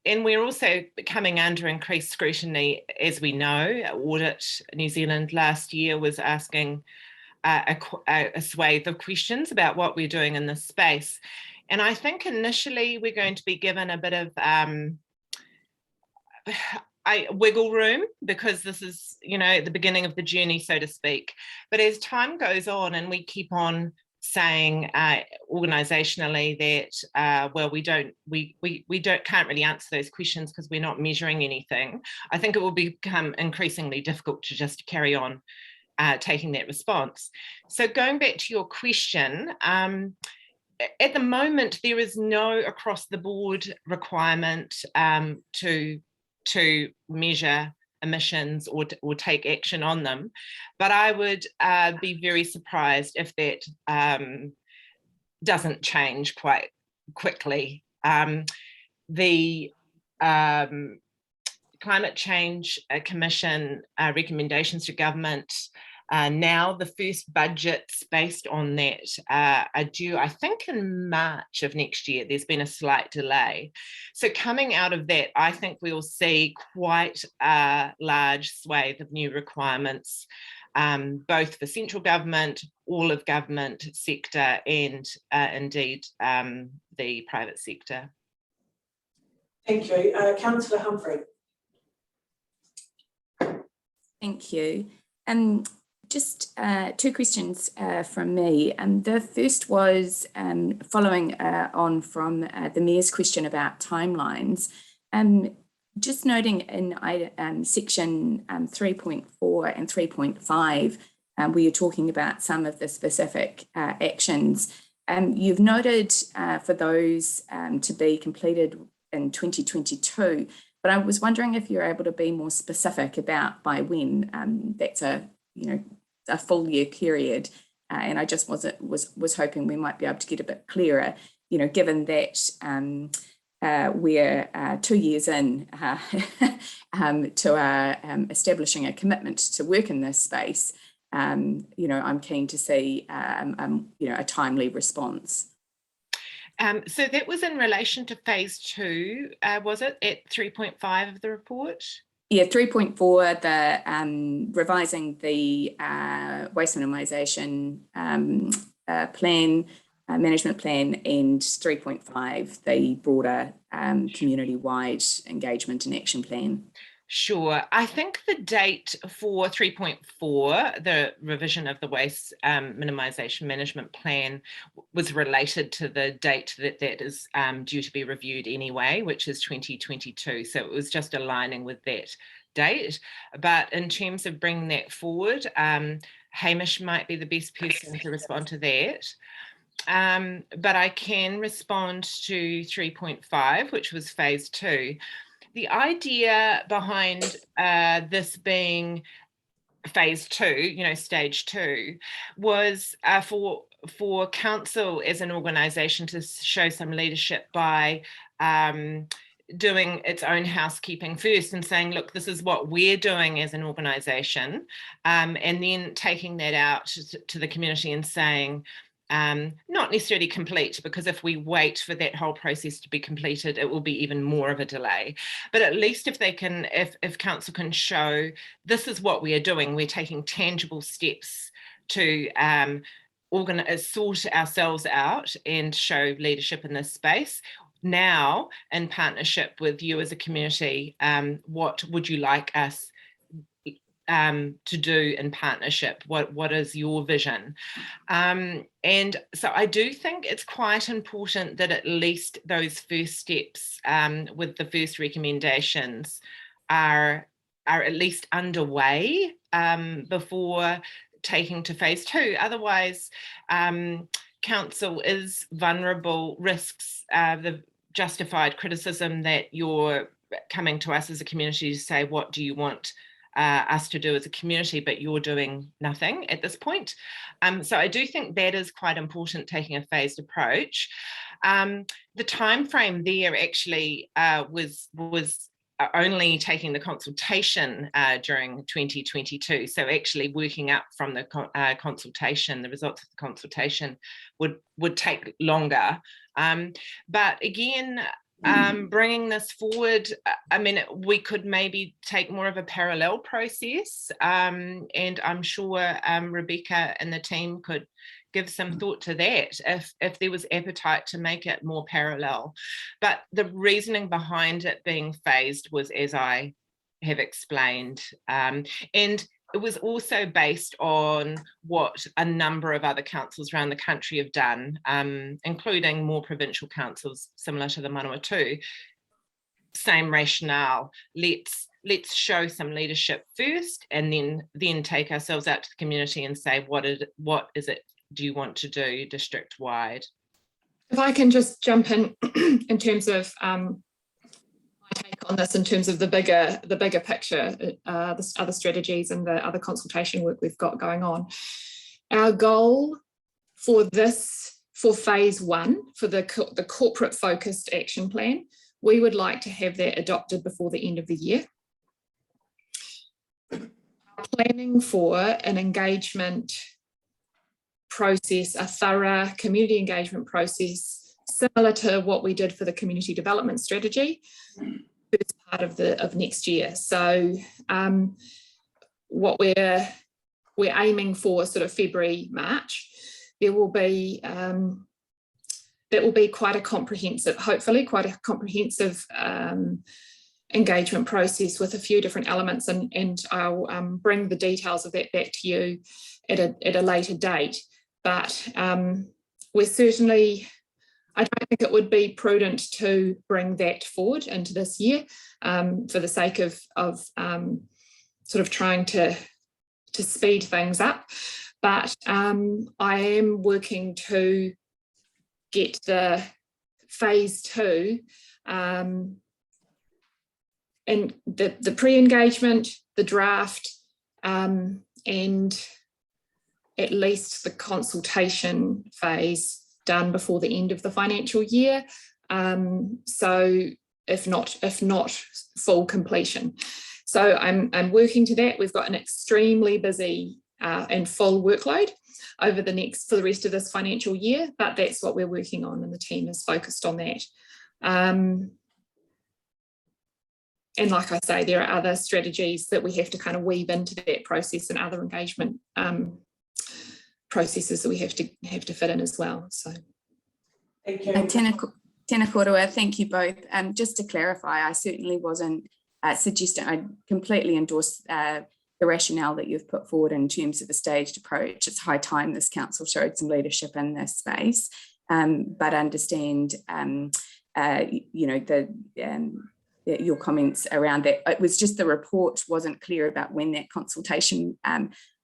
S17: we're also coming under increased scrutiny, as we know. Audit New Zealand last year was asking a swathe of questions about what we're doing in this space. And I think initially we're going to be given a bit of wiggle room, because this is, you know, at the beginning of the journey, so to speak. But as time goes on and we keep on saying organisationally that well, we can't really answer those questions because we're not measuring anything, I think it will become increasingly difficult to just carry on taking that response. So going back to your question, at the moment there is no across the board requirement to measure emissions or take action on them, but I would be very surprised if that doesn't change quite quickly. The Climate Change Commission recommendations to government, now the first budgets based on that are due, I think, in March of next year. There's been a slight delay. So coming out of that, I think we'll see quite a large swathe of new requirements, both for central government, all of government sector, and indeed the private sector.
S1: Thank you. Councillor Humphrey.
S18: Thank you. Just two questions from me. The first was following on from the Mayor's question about timelines. Just noting in section 3.4 and 3.5, where you're talking about some of the specific actions, you've noted for those to be completed in 2022, but I was wondering if you're able to be more specific about by when. That's a full year period, and I just was hoping we might be able to get a bit clearer, given that we're 2 years in to establishing a commitment to work in this space. I'm keen to see a timely response.
S17: So that was in relation to phase 2, was it, at 3.5 of the report?
S18: Yeah, 3.4, the revising the waste minimisation plan, management plan, and 3.5, the broader community-wide engagement and action plan.
S17: Sure. I think the date for 3.4, the revision of the waste minimisation management plan, was related to the date that is due to be reviewed anyway, which is 2022. So it was just aligning with that date. But in terms of bringing that forward, Hamish might be the best person to respond to that. But I can respond to 3.5, which was phase 2. The idea behind this being phase 2, stage 2, was for council as an organisation to show some leadership by doing its own housekeeping first and saying, look, this is what we're doing as an organisation, and then taking that out to the community and saying, not necessarily complete, because if we wait for that whole process to be completed, it will be even more of a delay. But at least if they can, if council can show this is what we are doing, we're taking tangible steps to sort ourselves out and show leadership in this space. Now, in partnership with you as a community, what would you like us to do in partnership? What is your vision? And so I do think it's quite important that at least those first steps with the first recommendations are at least underway before taking to phase 2. Otherwise, council is vulnerable, risks the justified criticism that you're coming to us as a community to say, what do you want us to do as a community, but you're doing nothing at this point. So I do think that is quite important, taking a phased approach. The time frame there actually was only taking the consultation during 2022. So actually working up from the consultation, the results of the consultation would take longer. But again, bringing this forward, I mean, we could maybe take more of a parallel process, and I'm sure Rebecca and the team could give some thought to that if there was appetite to make it more parallel. But the reasoning behind it being phased was, as I have explained, and it was also based on what a number of other councils around the country have done, including more provincial councils similar to the Manawatu. Same rationale. Let's show some leadership first, and then take ourselves out to the community and say, what is it do you want to do district wide?
S11: If I can just jump in terms of my take on this, in terms of the bigger picture, the other strategies and the other consultation work we've got going on. Our goal for phase 1, for the corporate focused action plan, we would like to have that adopted before the end of the year. Planning for an engagement process, a thorough community engagement process, similar to what we did for the community development strategy, first part of next year. So what we're aiming for sort of February, March, there will be that will be quite a comprehensive, hopefully quite a comprehensive engagement process with a few different elements, and I'll bring the details of that back to you at a later date. But we're certainly, I don't think it would be prudent to bring that forward into this year for the sake of sort of trying to speed things up. But I am working to get the phase 2 and the pre-engagement, the draft, and at least the consultation phase done before the end of the financial year. So if not full completion. So I'm working to that. We've got an extremely busy and full workload over for the rest of this financial year, but that's what we're working on, and the team is focused on that. And like I say, there are other strategies that we have to kind of weave into that process, and other engagement processes that we have to fit in as well. So,
S1: thank you.
S18: Tēnā koroa, thank you both. Just to clarify, I certainly wasn't suggesting, I completely endorse the rationale that you've put forward in terms of a staged approach. It's high time this council showed some leadership in this space, but understand, you know, your comments around that. It was just the report wasn't clear about when that consultation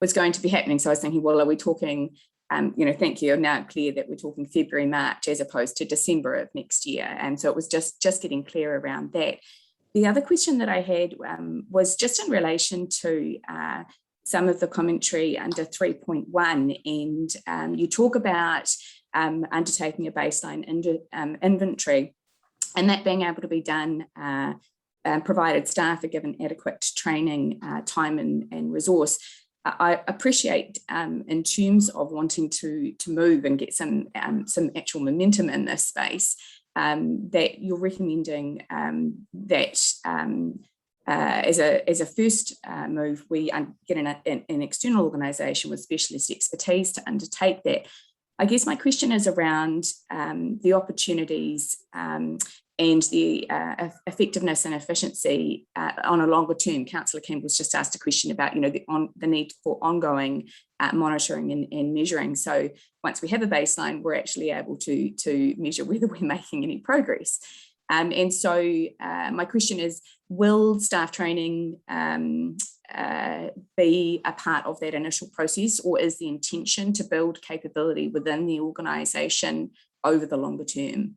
S18: was going to be happening. So I was thinking, well, are we talking, you know, thank you, now clear that we're talking February, March, as opposed to December of next year. And so it was just getting clear around that. The other question that I had was just in relation to some of the commentary under 3.1, and you talk about undertaking a baseline inventory, and that being able to be done provided staff are given adequate training, time and resource. I appreciate in terms of wanting to move and get some actual momentum in this space, that you're recommending that as a first move, we get an external organisation with specialist expertise to undertake that. I guess my question is around the opportunities and the effectiveness and efficiency on a longer term. Councillor Campbell's just asked a question about, you know, the need for ongoing monitoring and measuring. So once we have a baseline, we're actually able to measure whether we're making any progress. And so my question is, will staff training be a part of that initial process, or is the intention to build capability within the organisation over the longer term?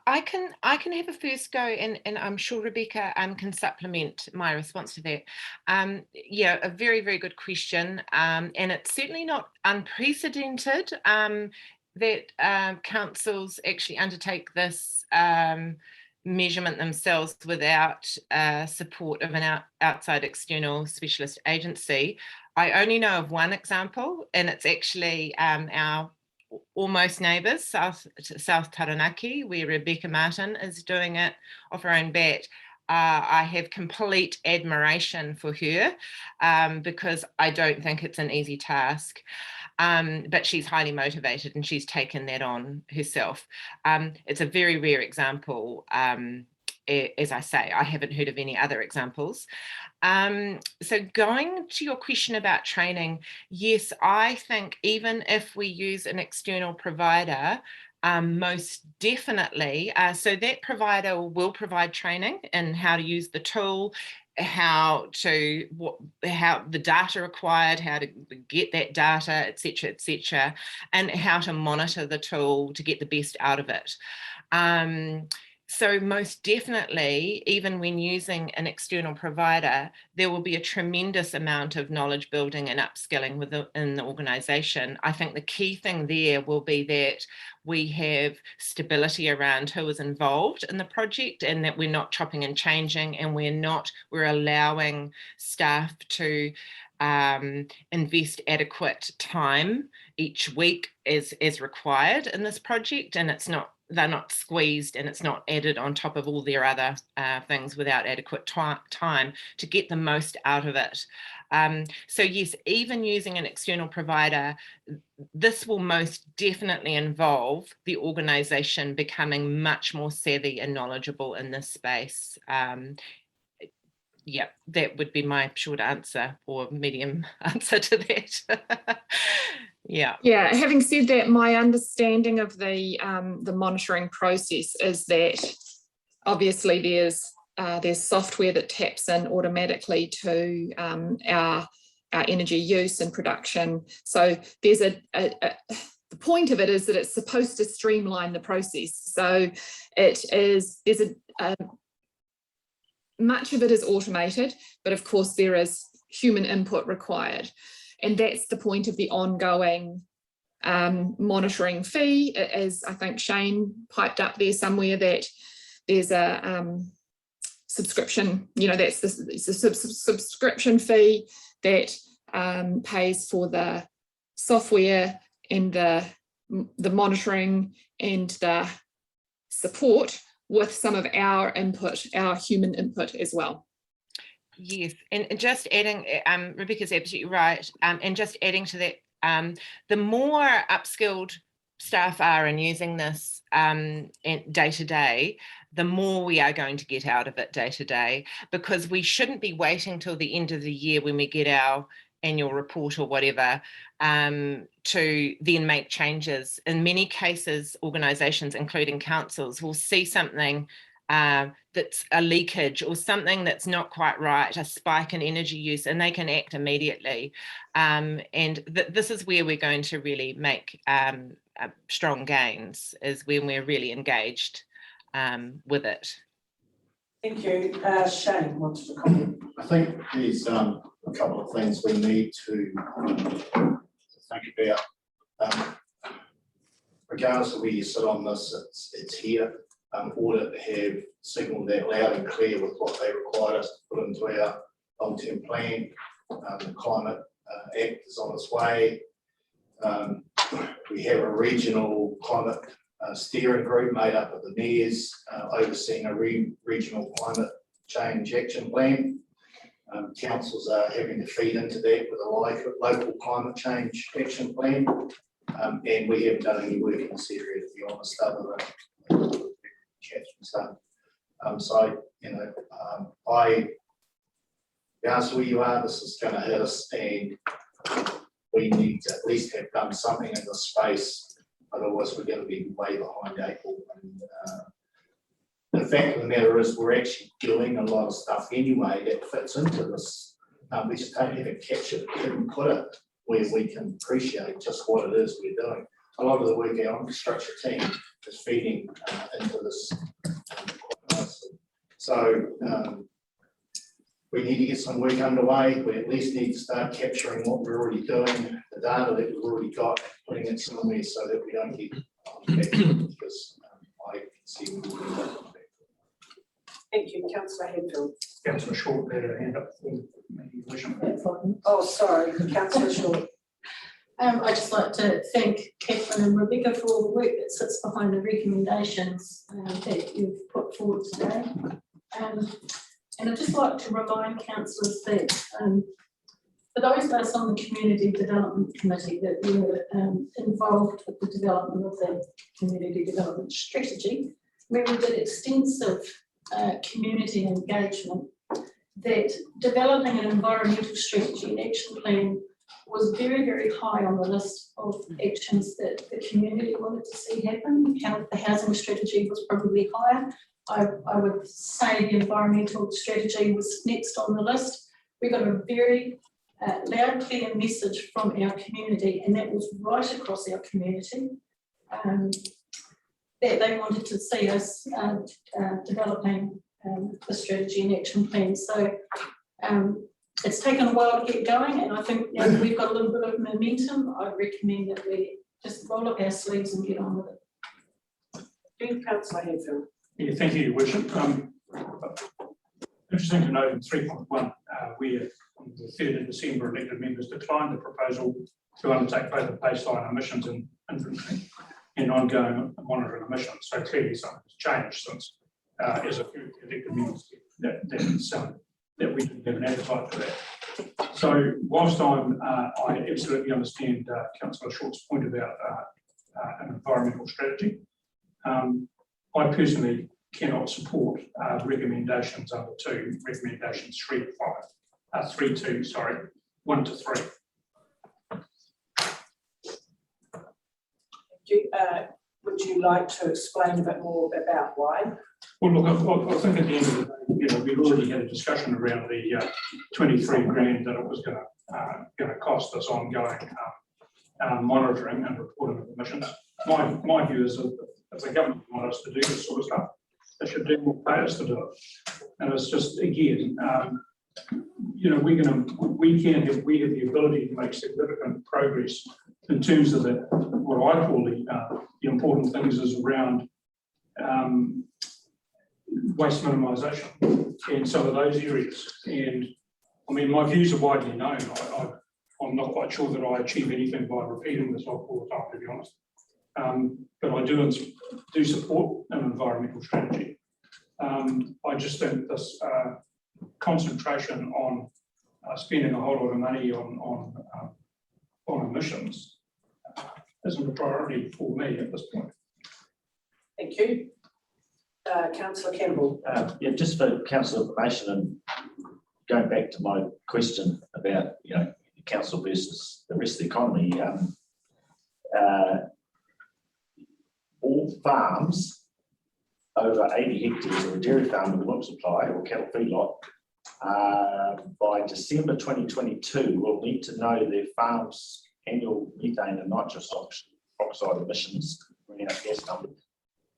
S17: I can have a first go, and I'm sure Rebecca can supplement my response to that. Yeah, a very, very good question, and it's certainly not unprecedented that councils actually undertake this measurement themselves without support of an outside external specialist agency. I only know of one example, and it's actually our almost neighbours, South Taranaki, where Rebecca Martin is doing it off her own bat. I have complete admiration for her because I don't think it's an easy task. But she's highly motivated and she's taken that on herself. It's a very rare example as I say, I haven't heard of any other examples. So going to your question about training, yes, I think even if we use an external provider, most definitely, so that provider will provide training in how to use the tool, how the data required, how to get that data, etc., and how to monitor the tool to get the best out of it. So most definitely, even when using an external provider, there will be a tremendous amount of knowledge building and upskilling within the organisation. I think the key thing there will be that we have stability around who is involved in the project, and that we're not chopping and changing, and we're allowing staff to invest adequate time each week as required in this project, and they're not squeezed, and it's not added on top of all their other things without adequate time to get the most out of it. So yes, even using an external provider, this will most definitely involve the organisation becoming much more savvy and knowledgeable in this space. Yeah, that would be my short answer, or medium answer to that. Yeah.
S11: Yeah, having said that, my understanding of the monitoring process is that obviously there's software that taps in automatically to our energy use and production. So there's the point of it is that it's supposed to streamline the process. So much of it is automated, but of course there is human input required. And that's the point of the ongoing monitoring fee, as I think Shane piped up there somewhere, that there's a subscription, that's the subscription fee that pays for the software and the monitoring and the support, with some of our input, our human input as well.
S17: Yes, and just adding, Rebecca's absolutely right, and just adding to that, the more upskilled staff are in using this day to day, the more we are going to get out of it day to day, because we shouldn't be waiting till the end of the year when we get our annual report or whatever to then make changes. In many cases, organisations, including councils, will see something that's a leakage or something that's not quite right, a spike in energy use, and they can act immediately. And this is where we're going to really make strong gains, is when we're really engaged with it.
S1: Thank you. Shane wanted to comment.
S19: I think there's a couple of things we need to think about. Regardless of where you sit on this, it's here. Audit have signalled that loud and clear with what they required us to put into our long-term plan. The Climate Act is on its way. We have a regional climate steering group made up of the mayors overseeing a regional climate change action plan. Councils are having to feed into that with a local climate change action plan. And we haven't done any work in this area, to be honest, other than Catherine's done. So, regardless of where you are, this is going to hit us, and we need to at least have done something in this space. Otherwise, we're going to be way behind April. And the fact of the matter is, we're actually doing a lot of stuff anyway that fits into this. We just haven't captured it, haven't put it where we can appreciate just what it is we're doing. A lot of the work our infrastructure team is feeding into this. So we need to get some work underway. We at least need to start capturing what we're already doing, the data that we've already got, putting it somewhere so that we don't get because I can see we will do that.
S1: Thank you, Councillor Hadfield.
S6: Councillor Short had a hand up.
S1: Oh, sorry, Councillor Short.
S10: I'd just like to thank Catherine and Rebecca for all the work that sits behind the recommendations that you've put forward today. And I'd just like to remind councillors that for those of us on the Community Development Committee that were involved with the development of the Community Development Strategy, where we did extensive community engagement, that developing an environmental strategy and action plan was very, very high on the list of actions that the community wanted to see happen. The housing strategy was probably higher. I would say the environmental strategy was next on the list. We got a very loud, clear message from our community, and that was right across our community, that they wanted to see us developing the strategy and action plan. So it's taken a while to get going, and I think now that we've got a little bit of momentum, I recommend that we just roll up our sleeves and get on with it.
S1: Councillor Hadfield.
S6: Yeah, thank you, Your Worship. Interesting to note in 3.1, where on the 3rd of December, elected members declined the proposal to undertake both the baseline emissions and inventory and ongoing monitoring emissions. So clearly something has changed since, as a few elected members, that we didn't have an appetite for that. So whilst I absolutely understand Councillor Short's point about an environmental strategy, I personally cannot support recommendations under 2, recommendations 3 to 5, 3 to, sorry, 1 to 3.
S1: Would you like to explain a bit more about why?
S6: Well, look, I think at the end of the day, we've already had a discussion around the 23 grand that it was going to cost us ongoing monitoring and reporting of emissions. My view is that if the government wants us to do this sort of stuff, they should do more pay us to do it. And it's just, again, we have the ability to make significant progress in terms of what I call the important things is around waste minimisation in some of those areas. And I mean, my views are widely known. I'm not quite sure that I achieve anything by repeating this all the time, to be honest. But I do support an environmental strategy. I just think this concentration on spending a whole lot of money on emissions isn't a priority for me at this point.
S1: Thank you. Councillor Campbell.
S5: Yeah, just for council information and going back to my question about the council versus the rest of the economy, all farms over 80 hectares or a dairy farm with milk supply or cattle feedlot by December 2022 will need to know their farm's annual methane and nitrous oxide emissions, greenhouse gas numbers.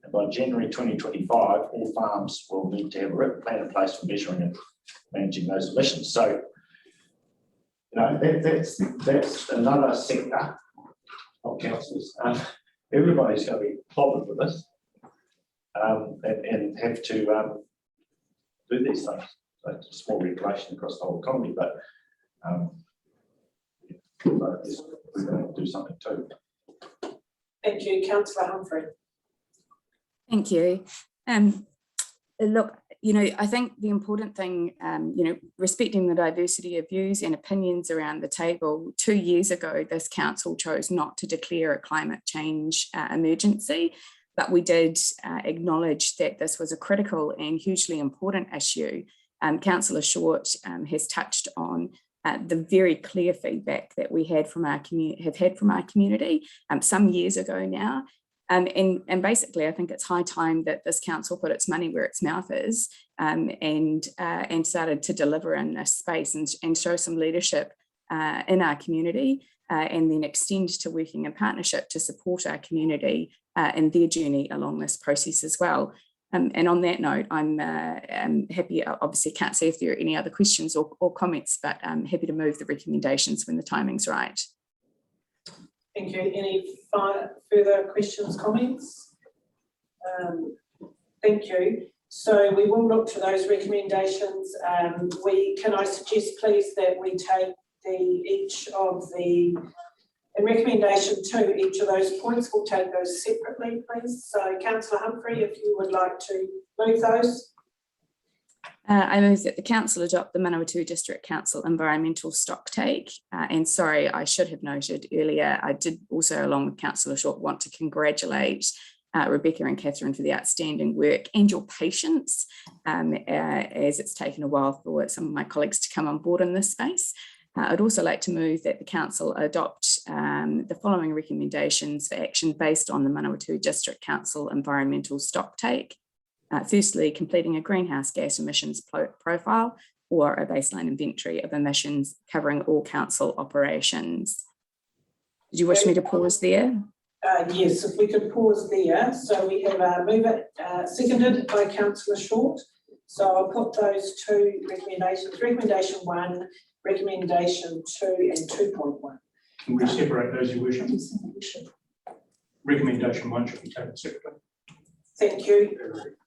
S5: And by January 2025, all farms will need to have a written plan in place for measuring and managing those emissions. So, that's another sector of councils. Everybody's going to be clobbered with this and have to do these things. So it's a small regulation across the whole economy, but we're going to do something too.
S1: Thank you, Councillor Humphrey.
S18: Thank you. Look, I think the important thing, respecting the diversity of views and opinions around the table. 2 years ago, this council chose not to declare a climate change emergency, but we did acknowledge that this was a critical and hugely important issue. Councillor Short has touched on the very clear feedback that we had from our community some years ago now. And basically, I think it's high time that this council put its money where its mouth is and started to deliver in this space and show some leadership in our community and then extend to working in partnership to support our community in their journey along this process as well. And on that note, I'm happy, obviously can't see if there are any other questions or comments, but I'm happy to move the recommendations when the timing's right.
S1: Thank you. Any further questions, comments? Thank you. So we will look to those recommendations. Can I suggest, please, that we take in recommendation 2, each of those points, we'll take those separately, please. So Councillor Humphrey, if you would like to move those.
S18: I move that the council adopt the Manawatu District Council environmental stocktake. And sorry, I should have noted earlier, I did also, along with Councillor Short, want to congratulate Rebecca and Catherine for the outstanding work and your patience, as it's taken a while for some of my colleagues to come on board in this space. I'd also like to move that the Council adopt the following recommendations for action based on the Manawatu District Council environmental stocktake. Firstly, completing a greenhouse gas emissions profile or a baseline inventory of emissions covering all council operations. Did you wish me to pause there?
S1: Yes, if we could pause there. So we have a mover seconded by Councillor Short. So I'll put those two recommendations, recommendation 1, recommendation 2 and 2.1.
S6: Can we separate those, Your Worship? Recommendation 1 should be taken separately.
S1: Thank you.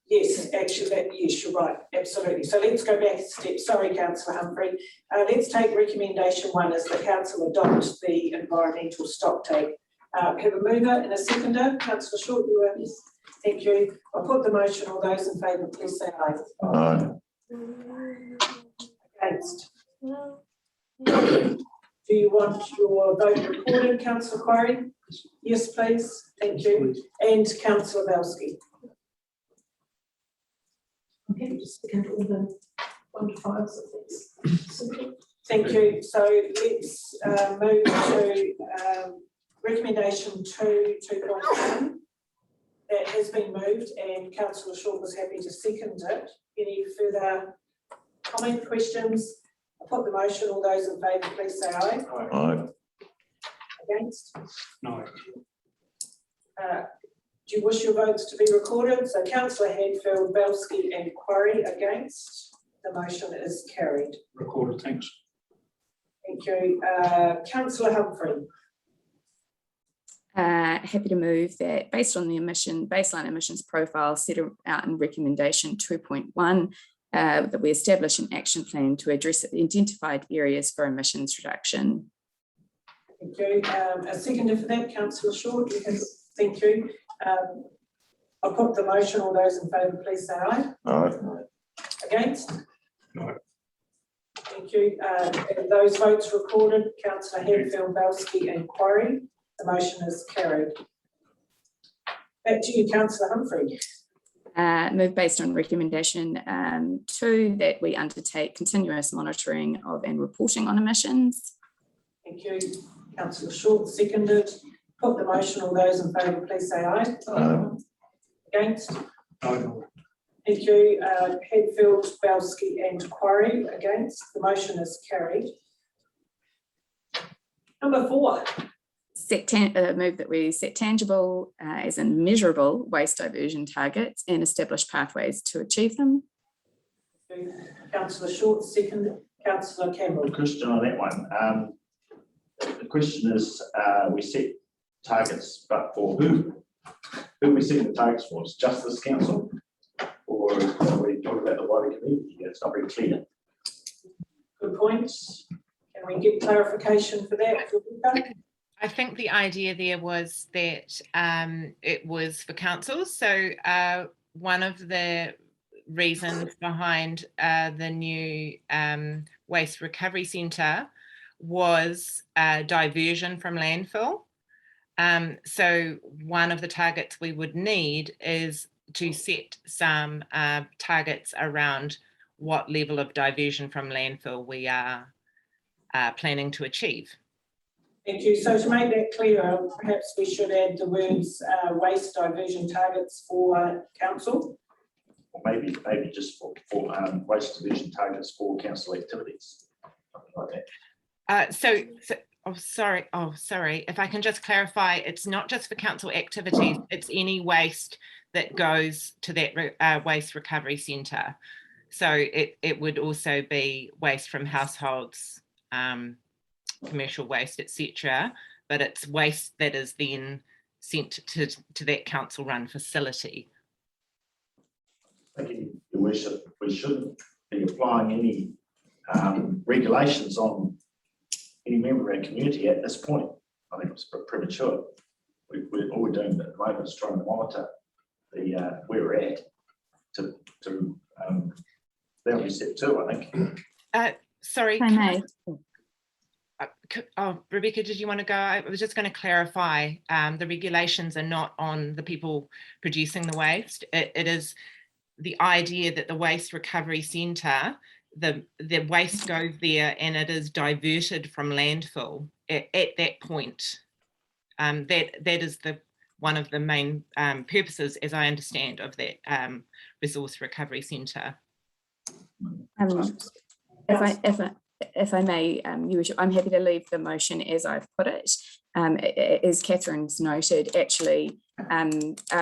S1: Yes, actually, yes, you're right, absolutely. So let's go back a step. Sorry, Councillor Humphrey. Let's take recommendation 1 as the Council adopts the environmental stocktake. Have a mover and a seconder. Councillor Short, you are. Yes. Thank you. I'll put the motion. All those in favour, please say aye.
S13: Aye.
S1: Against? Do you want your vote recorded, Councillor Quarry? Yes, please. Thank you. And Councillor Belsky.
S10: Okay, just look into all the 1 to 5s of this.
S1: Thank you. So let's move to recommendation 2.1. That has been moved and Councillor Short was happy to second it. Any further comment, questions? I'll put the motion. All those in favour, please say aye.
S13: Aye.
S1: Against?
S6: No.
S1: Do you wish your votes to be recorded? So Councillor Hadfield, Belsky and Quarry against. The motion is carried.
S6: Recorded, thanks.
S1: Thank you. Councillor Humphrey.
S18: Happy to move that based on the baseline emissions profile set out in recommendation 2.1, that we establish an action plan to address identified areas for emissions reduction.
S1: Thank you. A seconder for that, Councillor Short. Thank you. I'll put the motion. All those in favour, please say aye.
S13: Aye.
S1: Against?
S6: No.
S1: Thank you. And those votes recorded, Councillor Hadfield, Belsky and Quarry. The motion is carried. Back to you, Councillor Humphrey.
S18: Move based on recommendation 2 that we undertake continuous monitoring of and reporting on emissions.
S1: Thank you. Councillor Short, seconded. Put the motion. All those in favour, please say aye.
S13: Aye.
S1: Against?
S6: No.
S1: Thank you. Hadfield, Belsky and Quarry against. The motion is carried. Number 4.
S18: Move that we set tangible, as in measurable, waste diversion targets and establish pathways to achieve them.
S1: Councillor Short, second. Councillor Campbell.
S5: Question on that one. The question is, we set targets, but for who? Who are we setting the targets for? Is it just this council? Or are we talking about the wider community? It's not very clear.
S1: Good point. Can we get clarification for that?
S17: I think the idea there was that it was for councils. So one of the reasons behind the new waste recovery centre was diversion from landfill. So one of the targets we would need is to set some targets around what level of diversion from landfill we are planning to achieve.
S1: Thank you. So to make that clearer, perhaps we should add the words waste diversion targets for council.
S5: Or maybe just for waste diversion targets for council activities, something like that. Sorry. If I can just clarify, it's not just for council activities, it's any waste that goes to that waste recovery centre. So it would also be waste from households, commercial waste, etc. But it's waste that is then sent to that council run facility. Thinking we shouldn't be applying any regulations on any member of our community at this point. I think it's premature. All we're doing at the moment is trying to monitor the where we're at to that'll be step 2, I think.
S17: Sorry. Oh, Rebecca, did you want to go? I was just going to clarify, the regulations are not on the people producing the waste. It is the idea that the waste recovery centre, the waste goes there and it is diverted from landfill at that point. That is one of the main purposes, as I understand, of that resource recovery centre.
S18: If I may, I'm happy to leave the motion as I've put it. As Catherine's noted, actually,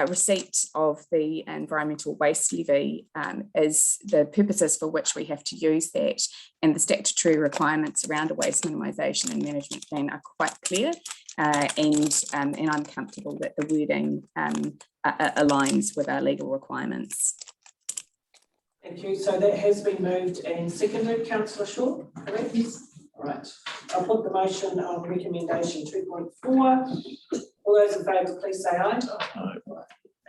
S18: receipt of the environmental waste levy is the purposes for which we have to use that, and the statutory requirements around a waste minimisation and management plan are quite clear, and I'm comfortable that the wording aligns with our legal requirements.
S1: Thank you. So that has been moved and seconded, Councillor Shaw, correct? Yes. All right. I'll put the motion on recommendation 2.4. All those in favour, please say aye. Aye.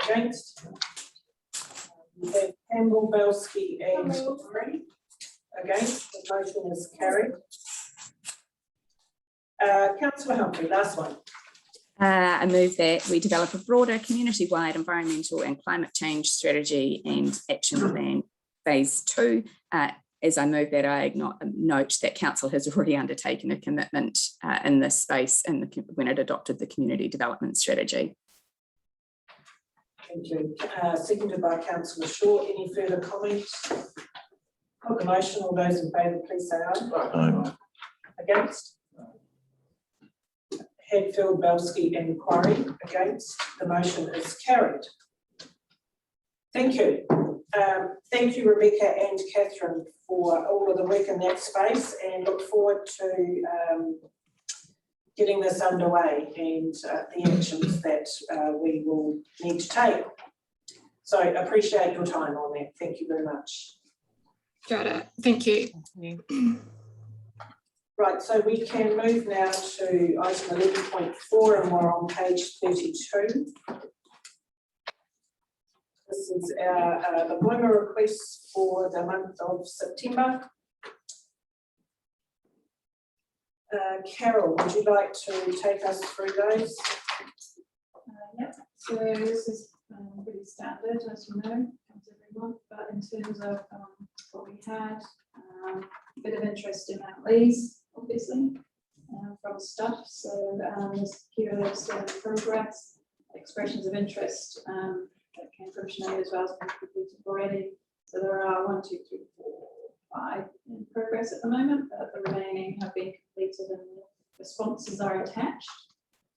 S1: Against? We have Campbell, Belsky and Humphrey. Against? The motion is carried. Councillor Humphrey, last one.
S18: I move that we develop a broader community-wide environmental and climate change strategy and action plan phase 2. As I move that, I note that Council has already undertaken a commitment in this space when it adopted the community development strategy.
S1: Thank you. Seconded by Councillor Shaw. Any further comments? Put the motion. All those in favour, please say aye. Aye. Against? Hadfield, Belsky and Quarry. Against? The motion is carried. Thank you. Thank you, Rebecca and Catherine, for all of the work in that space, and look forward to getting this underway and the actions that we will need to take. So appreciate your time on that. Thank you very much.
S11: Got it. Thank you.
S1: Right, so we can move now to item 11.4 and we're on page 32. This is the Blooma request for the month of September. Carol, would you like to take us through those?
S10: Yep, so this is pretty standard, as you know, comes every month, but in terms of what we had, a bit of interest in Mount Lees, obviously, from stuff. So there's period still in progress, expressions of interest that came from Sinead as well as been completed already. So there are 1, 2, 3, 4, 5 in progress at the moment, but the remaining have been completed and the responses are attached.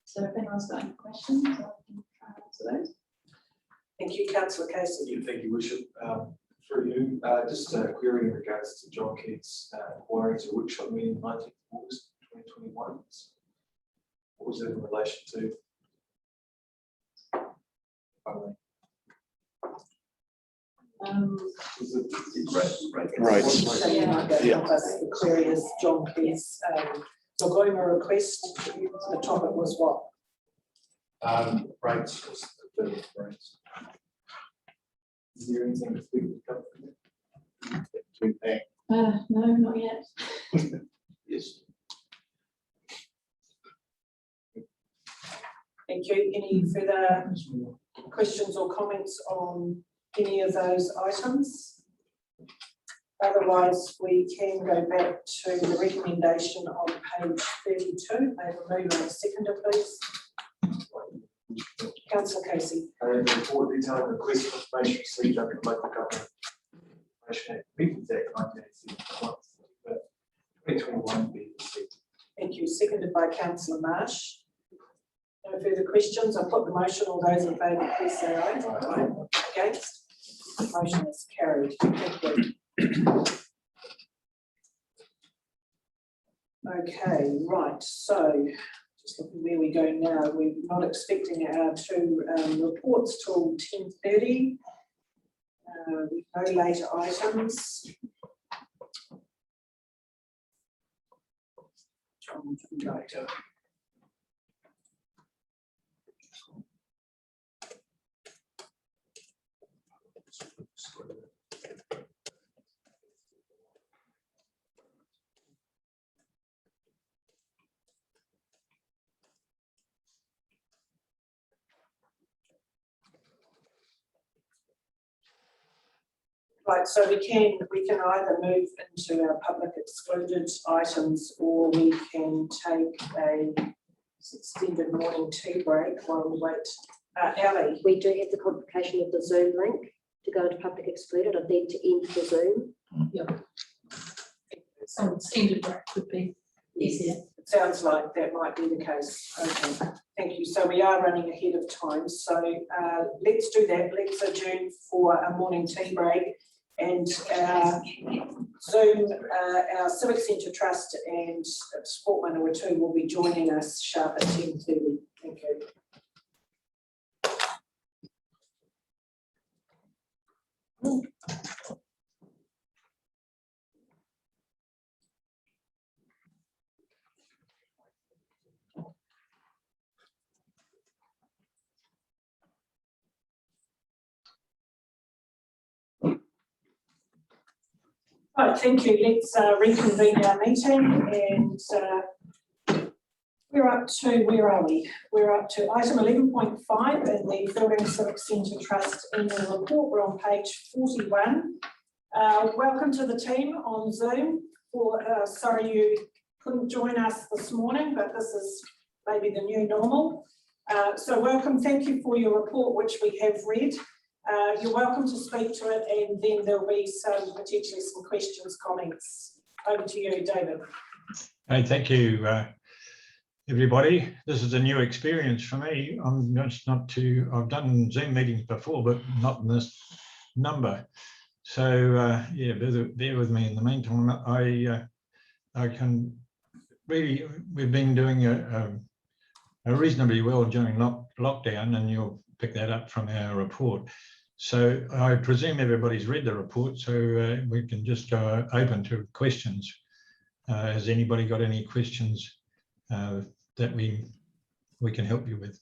S10: So if anyone's got any questions, I can try and answer those.
S1: Thank you, Councillor Casey.
S7: Yeah, thank you, Worship. Through you, just a query in regards to John Keith's inquiry to workshop meeting 19th of August 2021. What was it in relation to?
S13: Right.
S1: So you might go help us. The query is John Keith's Blooma request. The topic was what?
S7: Rates. Rates. Is there anything that we can cover from that?
S10: No, not yet.
S7: Yes.
S1: Thank you. Any further questions or comments on any of those items? Otherwise, we can go back to the recommendation on page 32. May I remove and seconder, please? Councillor Casey.
S7: The report detailing request for information received under the Local Government Information Act, People's Act 1981, but 2021 be received.
S1: Thank you. Seconded by Councillor Marsh. No further questions. I'll put the motion. All those in favour, please say aye. Aye. Against? The motion is carried. Thank you. Okay, right. So just looking where we go now, we're not expecting our two reports till 10:30. No later items. Later. Right, so we can either move into our public excluded items, or we can take a extended morning tea break while we wait. Ali?
S20: We do have the complication of the Zoom link to go to public excluded. I need to end the Zoom.
S10: Yeah. So extended break would be easier.
S1: It sounds like that might be the case. Okay, thank you. So we are running ahead of time. So let's do that. Let's adjourn for a morning tea break, and Zoom, our Civic Centre Trust and Sport Manawatu will be joining us sharp at 10:30. Thank you. Right, thank you. Let's reconvene our meeting, and we're up to, where are we? We're up to item 11.5 in the Building Civic Centre Trust annual report. We're on page 41. Welcome to the team on Zoom. Sorry you couldn't join us this morning, but this is maybe the new normal. So welcome, thank you for your report, which we have read. You're welcome to speak to it, and then there'll be potentially some questions, comments. Over to you, David.
S6: Hey, thank you, everybody. This is a new experience for me. I've done Zoom meetings before, but not in this number. So yeah, bear with me in the meantime. I can really, we've been doing a reasonably well during lockdown, and you'll pick that up from our report. So I presume everybody's read the report, so we can just go open to questions. Has anybody got any questions that we can help you with?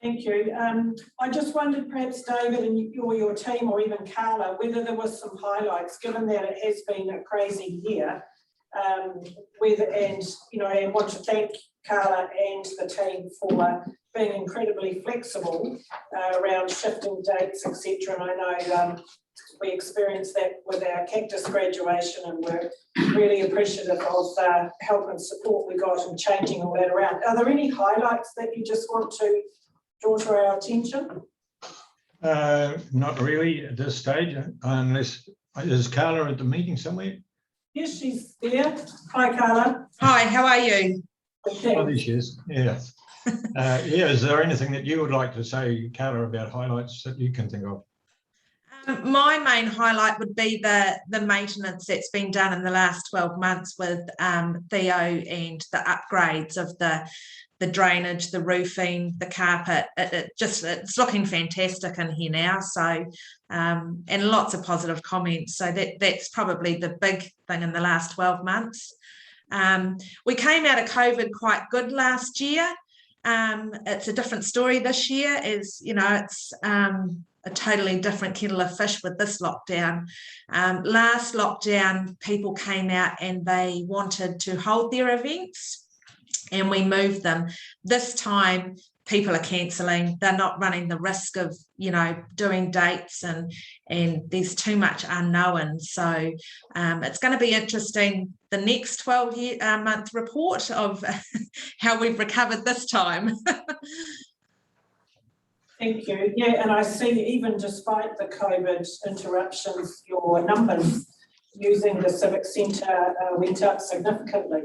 S1: Thank you. I just wondered, perhaps David and your team, or even Carla, whether there was some highlights, given that it has been a crazy year. And want to thank Carla and the team for being incredibly flexible around shifting dates, etc. And I know we experienced that with our Cactus graduation, and we're really appreciative of the help and support we got in changing all that around. Are there any highlights that you just want to draw to our attention?
S6: Not really at this stage, unless, is Carla at the meeting somewhere?
S1: Yes, she's there. Hi, Carla.
S21: Hi, how are you?
S1: Okay.
S6: Oh, there she is. Yeah. Yeah, is there anything that you would like to say, Carla, about highlights that you can think of?
S21: My main highlight would be the maintenance that's been done in the last 12 months with Theo, and the upgrades of the drainage, the roofing, the carpet. It's looking fantastic in here now. So and lots of positive comments. So that's probably the big thing in the last 12 months. We came out of COVID quite good last year. It's a different story this year, as you know, it's a totally different kettle of fish with this lockdown. Last lockdown, people came out and they wanted to hold their events, and we moved them. This time, people are cancelling. They're not running the risk of, doing dates, and there's too much unknown. So it's going to be interesting, the next 12-month report of how we've recovered this time.
S1: Thank you. Yeah, and I see even despite the COVID interruptions, your numbers using the Civic Centre went up significantly.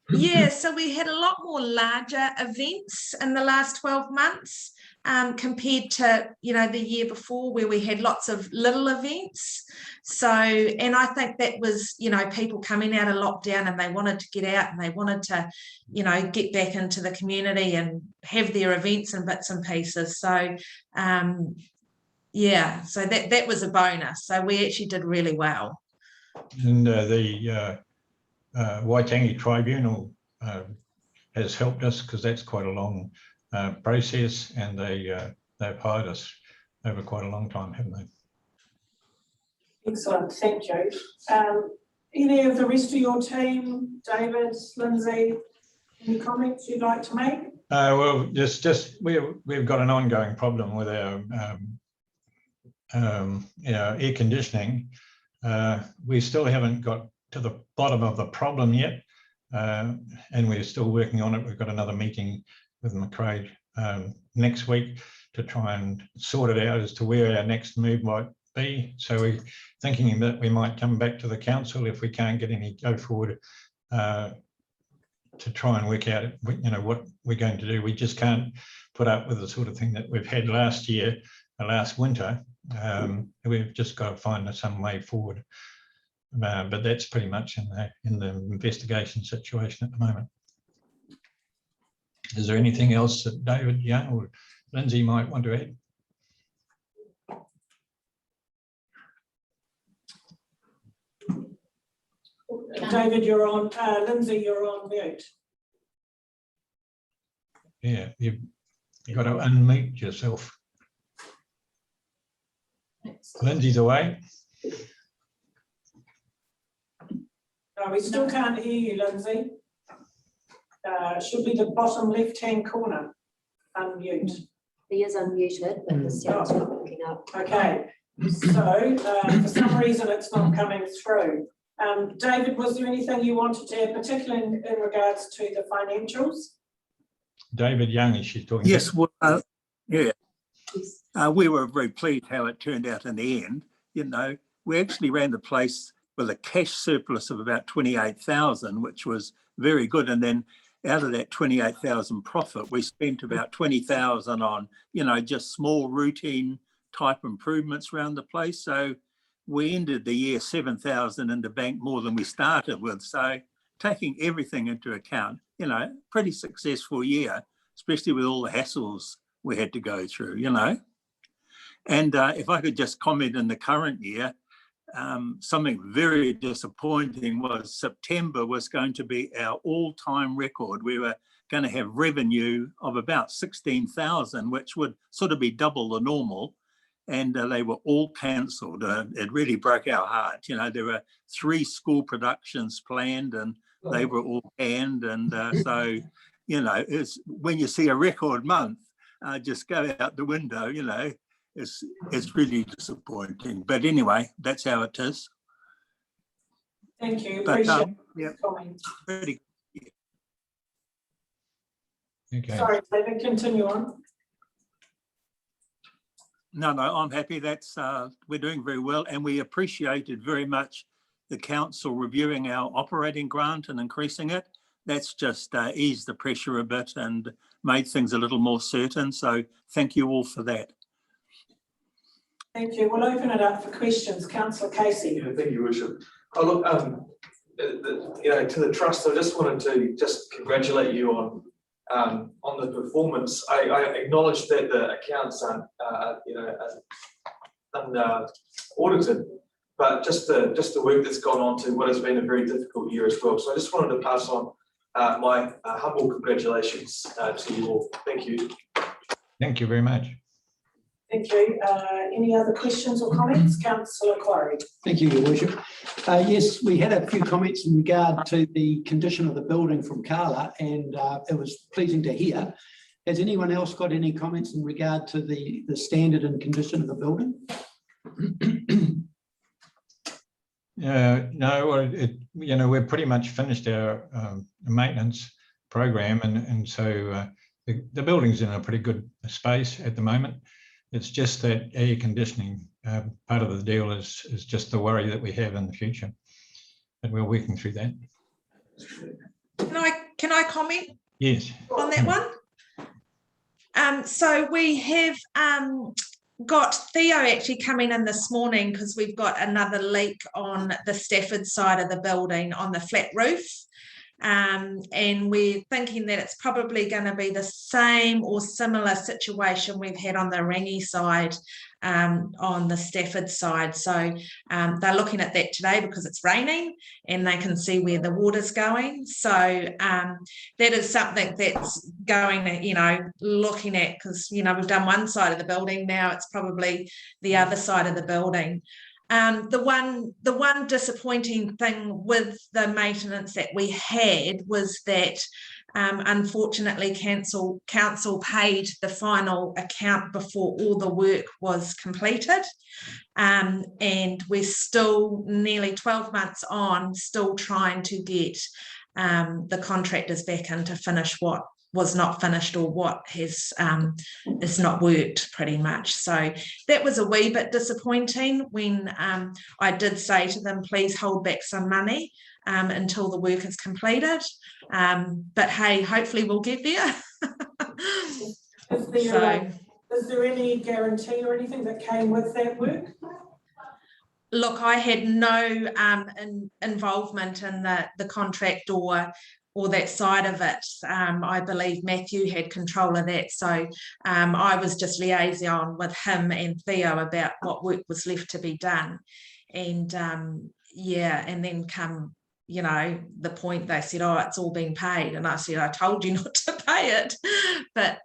S21: Yeah, so we had a lot more larger events in the last 12 months compared to, the year before, where we had lots of little events. So, and I think that was, people coming out of lockdown, and they wanted to get out, and they wanted to, get back into the community and have their events and bits and pieces. So, yeah, so that was a bonus. So we actually did really well.
S6: And the Waitangi Tribunal has helped us, because that's quite a long process, and they've hired us over quite a long time, haven't they?
S1: Excellent, thank you. Any of the rest of your team, David, Lindsay, any comments you'd like to make?
S6: Well, just we've got an ongoing problem with our air conditioning, we still haven't got to the bottom of the problem yet, and we're still working on it. We've got another meeting with McRae next week to try and sort it out as to where our next move might be. So we're thinking that we might come back to the council if we can't get any go forward to try and work out, what we're going to do. We just can't put up with the sort of thing that we've had last year, last winter. We've just got to find some way forward. But that's pretty much in the investigation situation at the moment. Is there anything else that David Young or Lindsay might want to add?
S1: David, you're on. Lindsay, you're on mute.
S6: Yeah, you've got to unmute yourself. Lindsay's away.
S1: No, we still can't hear you, Lindsay. Should be the bottom left-hand corner. Unmute.
S20: He is unmuted, but the sound's not picking up.
S1: Okay, so for some reason it's not coming through. David, was there anything you wanted to add, particularly in regards to the financials?
S6: David Young, is she talking?
S2: Yes, well, yeah. We were very pleased how it turned out in the end. We actually ran the place with a cash surplus of about 28,000, which was very good. And then out of that 28,000 profit, we spent about 20,000 on, just small routine type improvements around the place. So we ended the year 7,000 in the bank more than we started with. So taking everything into account, pretty successful year, especially with all the hassles we had to go through, And if I could just comment in the current year, something very disappointing was September was going to be our all-time record. We were going to have revenue of about 16,000, which would sort of be double the normal. And they were all cancelled. It really broke our heart. There were 3 school productions planned and they were all canned. And so, it's when you see a record month just go out the window, it's really disappointing. But anyway, that's how it is.
S1: Thank you.
S2: But,
S1: Appreciate
S2: yeah,
S1: the comment.
S2: pretty.
S6: Okay.
S1: Sorry, David, continue on.
S2: No, I'm happy. We're doing very well, and we appreciated very much the council reviewing our operating grant and increasing it. That's just eased the pressure a bit and made things a little more certain. So thank you all for that.
S1: Thank you. We'll open it up for questions. Councillor Casey.
S7: Yeah, thank you, Worship. Look, to the trust, I just wanted to congratulate you on the performance. I acknowledge that the accounts aren't, audited, but just the work that's gone on to what has been a very difficult year as well. So I just wanted to pass on my humble congratulations to you all. Thank you.
S6: Thank you very much.
S1: Thank you. Any other questions or comments? Councillor Quarry.
S14: Thank you, Your Worship. Yes, we had a few comments in regard to the condition of the building from Carla, and it was pleasing to hear. Has anyone else got any comments in regard to the standard and condition of the building?
S6: No, we're pretty much finished our maintenance program, and so the building's in a pretty good space at the moment. It's just that air conditioning part of the deal is just the worry that we have in the future, but we're working through that.
S21: Can I comment?
S6: Yes.
S21: On that one? So we have got Theo actually coming in this morning because we've got another leak on the Stafford side of the building on the flat roof. And we're thinking that it's probably going to be the same or similar situation we've had on the Rangi side, on the Stafford side. So they're looking at that today because it's raining and they can see where the water's going. So that is something that's going, looking at, because, we've done one side of the building, now it's probably the other side of the building. The one disappointing thing with the maintenance that we had was that Unfortunately, council paid the final account before all the work was completed. And we're still nearly 12 months on, still trying to get the contractors back in to finish what was not finished or what has is not worked pretty much. So that was a wee bit disappointing when I did say to them, please hold back some money until the work is completed. But hey, hopefully we'll get there.
S1: Is there any guarantee or anything that came with that work?
S21: Look, I had no involvement in the contract or that side of it. I believe Matthew had control of that. So I was just liaison with him and Theo about what work was left to be done. And yeah, and then come, you know, the point they said, oh, it's all been paid. And I said, I told you not to pay it. But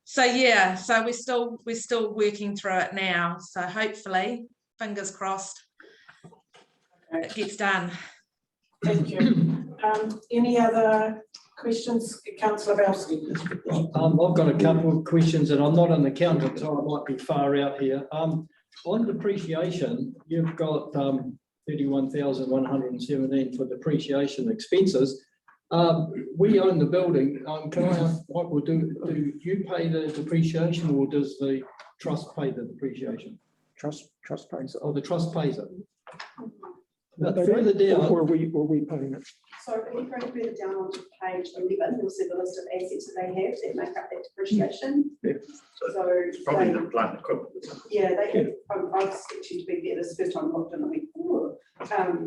S21: so yeah, so we're still working through it now. So hopefully, fingers crossed, it gets done.
S1: Thank you. Any other questions, Councillor Belsky?
S3: I've got a couple of questions, and I'm not an accountant, so I might be far out here. On depreciation, you've got 31,117 for depreciation expenses. We own the building. Can I ask, Michael, do you pay the depreciation, or does the trust pay the depreciation?
S8: Trust pays it.
S3: Oh, the trust pays it. But
S8: They
S3: further
S8: don't,
S3: down,
S8: or we paying it.
S12: So if you go further down onto page 11, you'll see the list of assets that they have that make up that depreciation.
S8: Yeah.
S12: So
S5: It's probably the plant equipment.
S12: yeah, they have, I expect you to be there this first time I looked and I went, oh.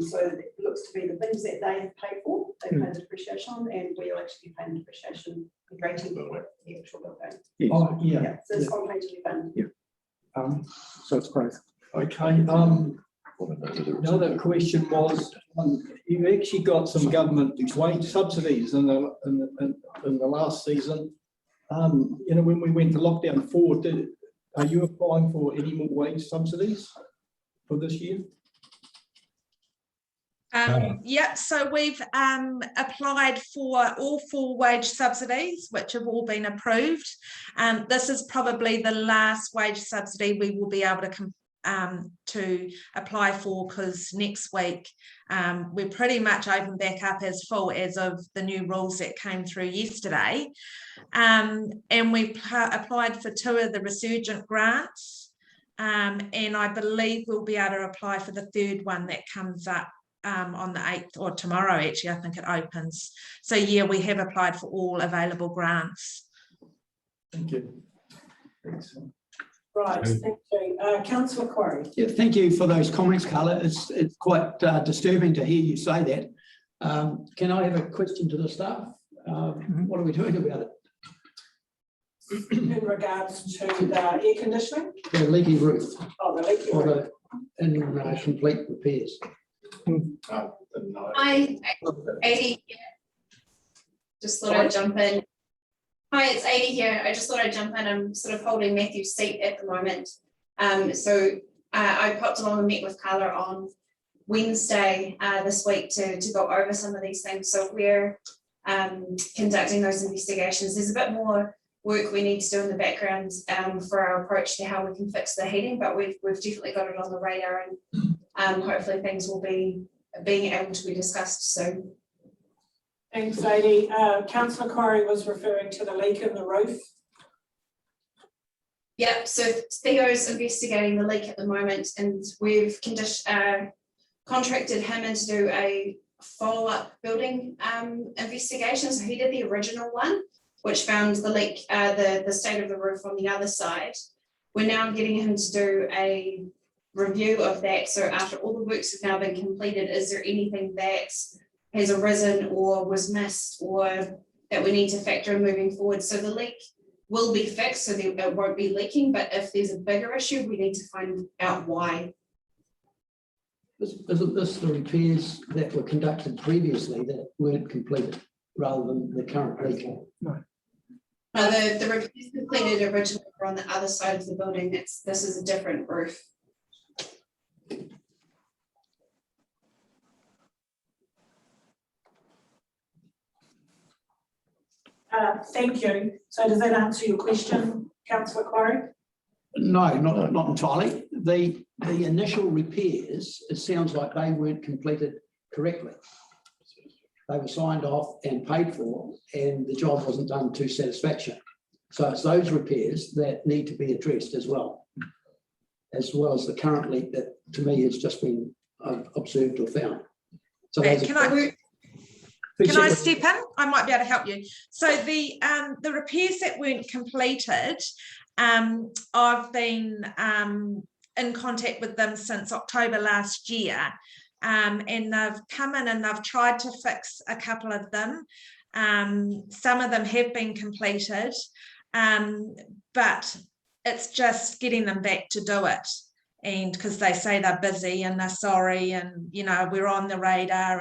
S12: So it looks to be the things that they have paid for, they pay the depreciation on, and we are actually paying depreciation and rating for the actual building.
S8: Yes.
S3: oh, yeah.
S12: So it's on page 11.
S8: Yeah. So it's both.
S3: Okay. Another question was, you've actually got some government wage subsidies in the last season. You know, when we went to lockdown 4, are you applying for any more wage subsidies for this year?
S21: Yeah, so we've applied for all 4 wage subsidies, which have all been approved. This is probably the last wage subsidy we will be able to apply for, because next week we're pretty much open back up as full as of the new rules that came through yesterday. And we applied for 2 of the resurgent grants, and I believe we'll be able to apply for the 3rd one that comes up on the 8th, or tomorrow actually, I think it opens. So yeah, we have applied for all available grants.
S3: Thank you. Thanks.
S1: Right, thank you. Councillor Quarry.
S14: Yeah, thank you for those comments, Carla. It's quite disturbing to hear you say that. Can I have a question to the staff? What are we doing about it?
S1: In regards to the air conditioning?
S14: The leaky roof.
S1: Oh, the leaky
S14: or
S1: roof.
S14: the complete repairs.
S22: Hi, 80 here. Just thought I'd jump in. Hi, it's 80 here. I just thought I'd jump in. I'm sort of holding Matthew's seat at the moment. So I popped along and met with Carla on Wednesday this week to go over some of these things. So we're conducting those investigations. There's a bit more work we need to do in the background for our approach to how we can fix the heating, but we've definitely got it on the radar, and hopefully things will be being able to be discussed soon.
S1: Thanks, Sadie. Councillor Corey was referring to the leak in the roof.
S22: Yep, so Theo's investigating the leak at the moment, and we've contracted him in to do a follow-up building investigation. So he did the original one, which found the leak, the state of the roof on the other side. We're now getting him to do a review of that. So after all the works have now been completed, is there anything that has arisen or was missed or that we need to factor in moving forward? So the leak will be fixed, so it won't be leaking, but if there's a bigger issue, we need to find out why.
S14: Isn't this the repairs that were conducted previously that weren't completed rather than the current leak?
S8: No.
S22: No, the repairs completed originally were on the other side of the building. This is a different roof.
S1: Thank you. So does that answer your question, Councillor Quarry?
S14: No, not entirely. The initial repairs, it sounds like they weren't completed correctly. They were signed off and paid for, and the job wasn't done to satisfaction. So it's those repairs that need to be addressed as well as the current leak that to me has just been observed or found. So
S21: can I step in? I might be able to help you. So the repairs that weren't completed, I've been in contact with them since October last year, and they've come in and they've tried to fix a couple of them. Some of them have been completed, but it's just getting them back to do it. And because they say they're busy and they're sorry, and you know we're on the radar,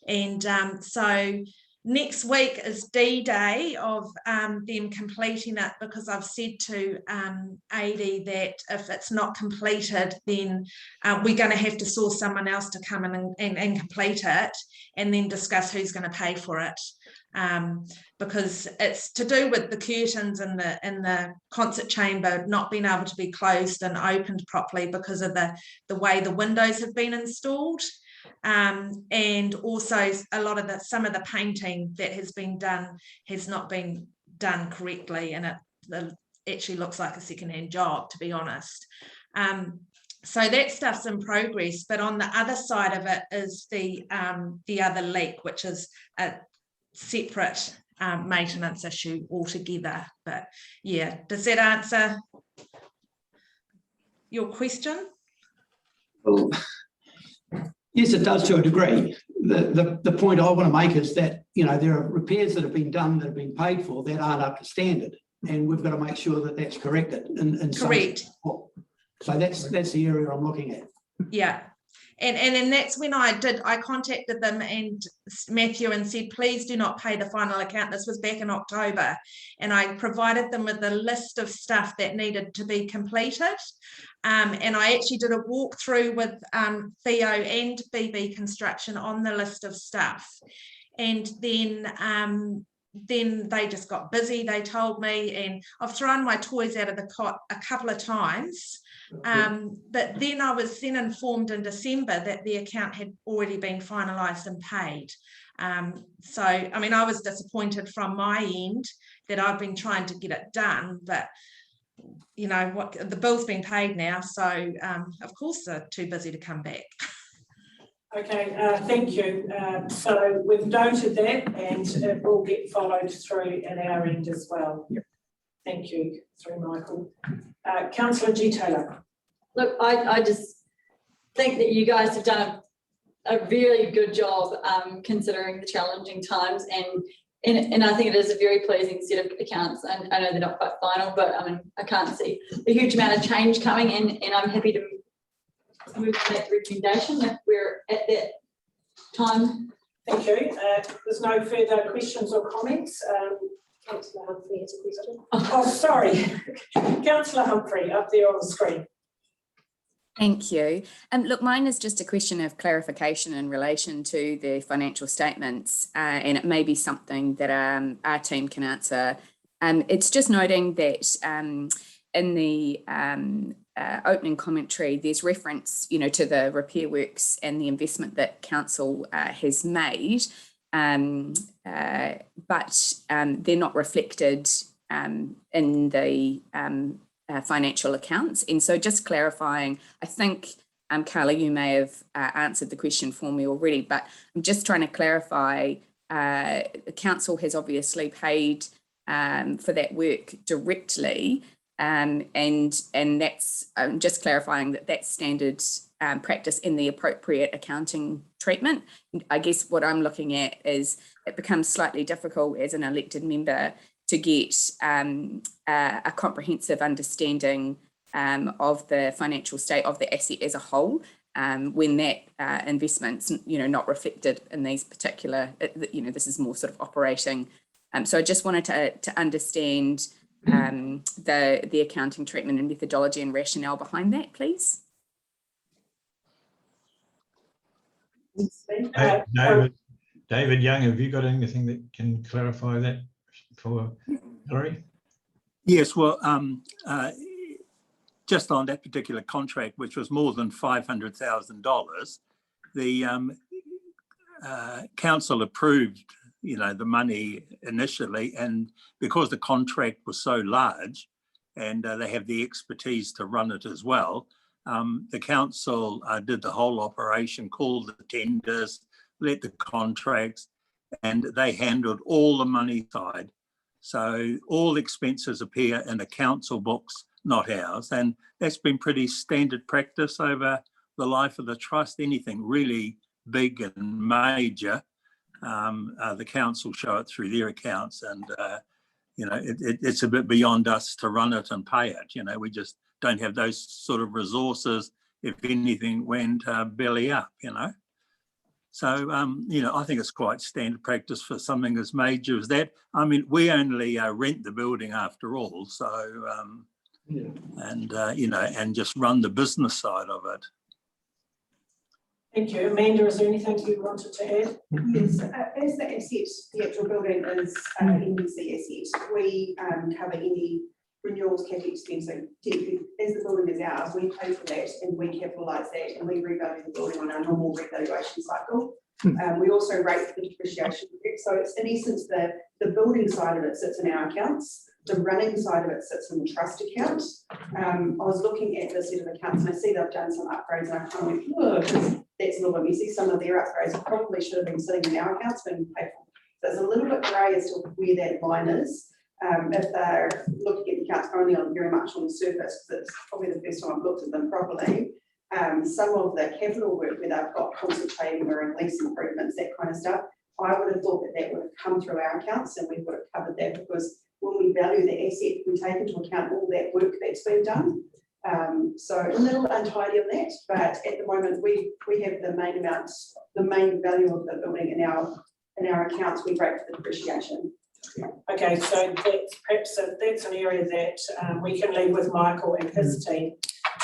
S21: and so next week is D-Day of them completing it, because I've said to AD that if it's not completed, then we're going to have to source someone else to come in and complete it, and then discuss who's going to pay for it. Because it's to do with the curtains in the concert chamber not being able to be closed and opened properly because of the way the windows have been installed, and also a lot of some of the painting that has been done has not been done correctly, and it actually looks like a second-hand job, to be honest. So that stuff's in progress, but on the other side of it is the other leak, which is a separate maintenance issue altogether. But yeah, does that answer your question?
S14: Well, yes, it does to a degree. The point I want to make is that, you know, there are repairs that have been done that have been paid for that aren't up to standard, and we've got to make sure that that's corrected. Correct. So that's the area I'm looking at.
S21: Yeah. And that's when I contacted them and Matthew and said, please do not pay the final account. This was back in October. And I provided them with a list of stuff that needed to be completed. And I actually did a walkthrough with Theo and BB Construction on the list of stuff. And then they just got busy, they told me, and I've thrown my toys out of the cot a couple of times. But then I was informed in December that the account had already been finalised and paid. So, I mean, I was disappointed from my end that I've been trying to get it done, but you know what, the bill's been paid now, so of course they're too busy to come back.
S1: Okay, thank you. So we've noted that, and it will get followed through at our end as well. Yep. Thank you, through Michael. Councillor G. Taylor.
S9: Look, I just think that you guys have done a really good job considering the challenging times, and I think it is a very pleasing set of accounts. And I know they're not quite final, but I mean, I can't see a huge amount of change coming in, and I'm happy to move to that recommendation if we're at that time.
S1: Thank you. There's no further questions or comments.
S20: Councillor Humphrey has a question.
S1: Oh, sorry. Councillor Humphrey, up there on the screen.
S18: Thank you. Look, mine is just a question of clarification in relation to the financial statements, and it may be something that our team can answer. It's just noting that in the opening commentary, there's reference, you know, to the repair works and the investment that council has made. But they're not reflected in the financial accounts. And so just clarifying, I think, Carla, you may have answered the question for me already, but I'm just trying to clarify, the council has obviously paid for that work directly, and that's just clarifying that that's standard practice in the appropriate accounting treatment. I guess what I'm looking at is it becomes slightly difficult as an elected member to get a comprehensive understanding of the financial state of the asset as a whole, when that investment's, you know, not reflected in these particular, you know, this is more sort of operating. So I just wanted to understand the accounting treatment and methodology and rationale behind that, please.
S15: David Young, have you got anything that can clarify that
S4: for Hillary?
S2: Yes, well, just on that particular contract, which was more than $500,000, the council approved, the money initially, and because the contract was so large and they have the expertise to run it as well, the council did the whole operation, called the tenders, let the contracts, and they handled all the money side. So all expenses appear in the council books, not ours. And that's been pretty standard practice over the life of the trust. Anything really big and major, the council show it through their accounts. And, it's a bit beyond us to run it and pay it. We just don't have those sort of resources if anything went belly up, So, I think it's quite standard practice for something as major as that. I mean, we only rent the building after all, so, and just run the business side of it.
S1: Thank you. Amanda, is there anything you wanted to add?
S12: Yes, as the asset, the actual building is NBC asset, we cover any renewals, CapEx spending. As the building is ours, we pay for that and we capitalise that and we revalue the building on our normal revaluation cycle. We also rate the depreciation. So it's in essence, the building side of it sits in our accounts. The running side of it sits in the trust account. I was looking at the set of accounts and I see they've done some upgrades and I kind of went, oh, that's a little bit messy. Some of their upgrades probably should have been sitting in our accounts being paid for. So it's a little bit grey as to where that line is. If they're looking at the accounts only on very much on the surface, because it's probably the first time I've looked at them properly. Some of the capital work where they've got consultating or in lease improvements, that kind of stuff, I would have thought that would have come through our accounts and we would have covered that, because when we value the asset, we take into account all that work that's been done. So a little untidy on that, but at the moment we have the main amounts, the main value of the building in our accounts. We break for the depreciation.
S1: Okay, so perhaps that's an area that we can leave with Michael and his team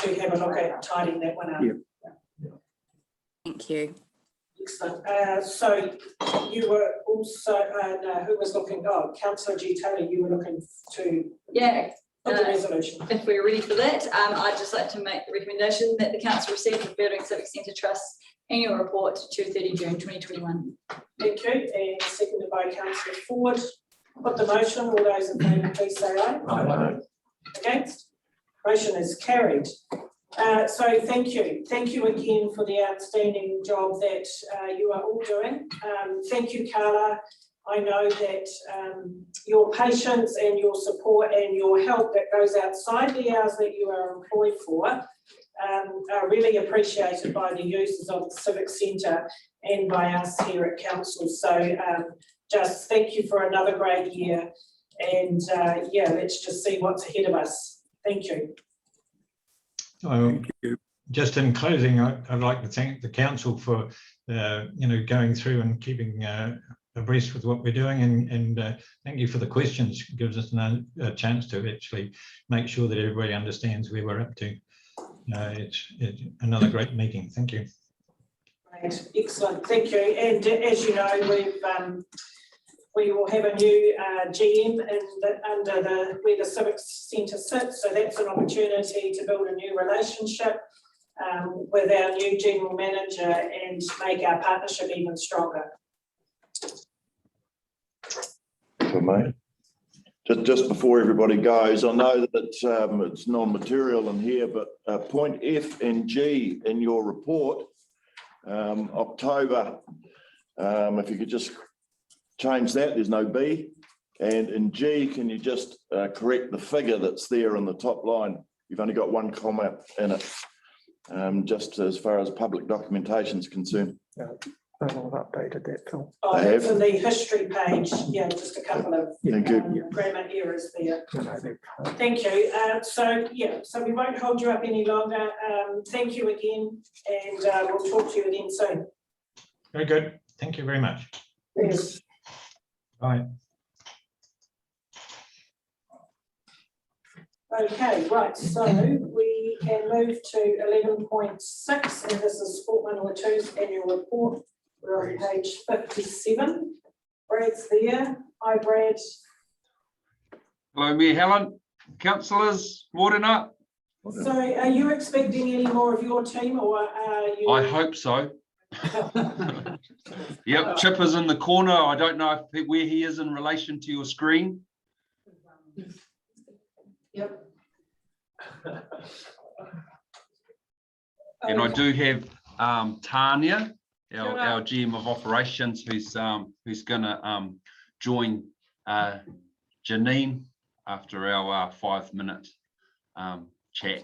S1: to have a look at tidying that one up.
S18: Yeah. Thank you.
S1: Excellent. So you were also, who was looking? Oh, Councillor G. Taylor, you were looking to put the resolution.
S9: If we're ready for that, I'd just like to make the recommendation that the council receive the Building Civic Centre Trust annual report to 30 June 2021.
S1: Thank you. And seconded by Councillor Ford. Put the motion. All those in favour, please say aye. Aye. Against? Motion is carried. So thank you. Thank you again for the outstanding job that you are all doing. Thank you, Carla. I know that your patience and your support and your help that goes outside the hours that you are employed for are really appreciated by the users of the Civic Centre and by us here at Council. So just thank you for another great year. And let's just see what's ahead of us. Thank you.
S4: Thank you. Just in closing, I'd like to thank the council for going through and keeping abreast with what we're doing, and thank you for the questions. It gives us a chance to actually make sure that everybody understands where we're up to. It's another great meeting. Thank you.
S1: Great, excellent, thank you. And as you know, we will have a new GM under where the Civic Centre sits, so that's an opportunity to build a new relationship with our new general manager and make our partnership even stronger.
S13: Just before everybody goes, I know that it's non-material in here, but point F and G in your report, October, if you could just change that, there's no B. And in G, can you just correct the figure that's there in the top line? You've only got one comma in it, just as far as public documentation is concerned.
S8: Yeah, I've updated that, Phil.
S1: Oh, that's in the history page. Yeah, just a couple of grammar errors there. Thank you. So we won't hold you up any longer. Thank you again, and we'll talk to you again soon.
S4: Very good. Thank you very much.
S1: Yes.
S4: Bye.
S1: Okay, right, so we can move to 11.6, and this is Sport Manawatu's annual report. We're on page 57. Brad's there. Hi, Brad.
S15: Hello, Mayor Helen, councillors, morena.
S1: So are you expecting any more of your team, or are you?
S15: I hope so. Yep, Chip is in the corner. I don't know if where he is in relation to your screen.
S1: Yep.
S15: And I do have Tanya, our GM of operations, who's going to join Janine after our 5-minute chat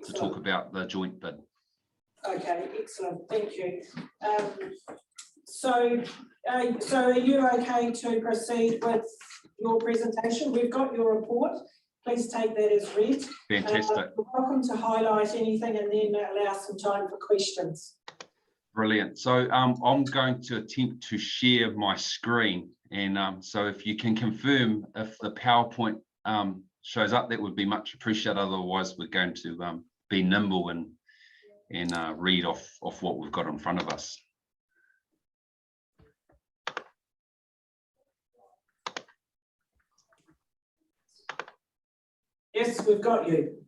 S15: to talk about the joint bid.
S1: Okay, excellent, thank you. So are you okay to proceed with your presentation? We've got your report. Please take that as read.
S15: Fantastic.
S1: You're welcome to highlight anything and then allow some time for questions.
S15: Brilliant. So I'm going to attempt to share my screen, and so if you can confirm if the PowerPoint shows up, that would be much appreciated. Otherwise, we're going to be nimble and read off what we've got in front of us.
S1: Yes, we've got you.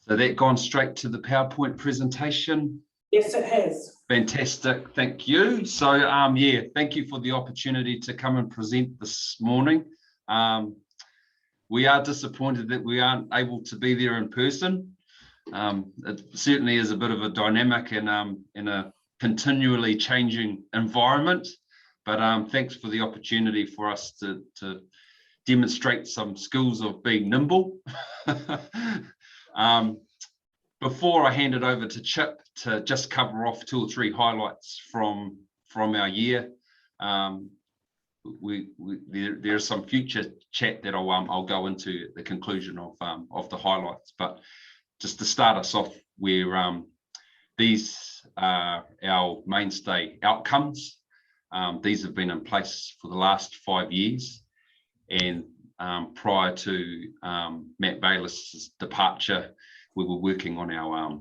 S15: So that gone straight to the PowerPoint presentation?
S1: Yes, it has.
S15: Fantastic, thank you. So yeah, thank you for the opportunity to come and present this morning. We are disappointed that we aren't able to be there in person. It certainly is a bit of a dynamic and in a continually changing environment, but thanks for the opportunity for us to demonstrate some skills of being nimble. Before I hand it over to Chip to just cover off 2 or 3 highlights from our year, there's some future chat that I'll go into at the conclusion of the highlights. But just to start us off, these are our mainstay outcomes. These have been in place for the last 5 years. And prior to Matt Bayliss' departure, we were working on our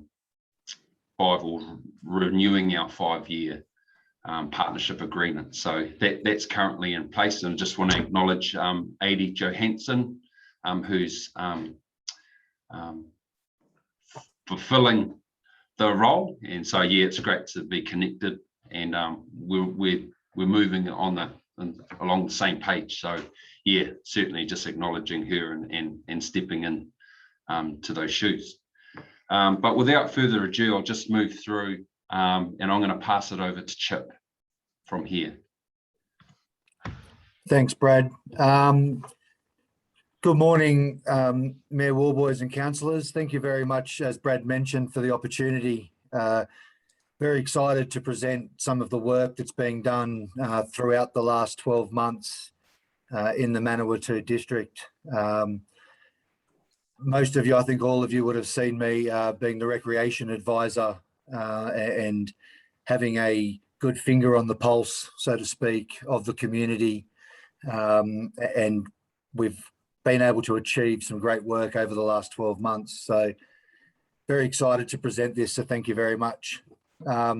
S15: renewing our 5-year partnership agreement. So that's currently in place, and just want to acknowledge Adi Johansson, who's fulfilling the role. And so yeah, it's great to be connected, and we're moving on along the same page. So yeah, certainly just acknowledging her and stepping in to those shoes. But without further ado, I'll just move through and I'm going to pass it over to Chip from here.
S16: Thanks, Brad. Good morning, Mayor Warboys and councillors. Thank you very much, as Brad mentioned, for the opportunity. Very excited to present some of the work that's being done throughout the last 12 months in the Manawatu District. Most of you, I think all of you would have seen me being the recreation advisor and having a good finger on the pulse, so to speak, of the community. And we've been able to achieve some great work over the last 12 months. So very excited to present this, so thank you very much. I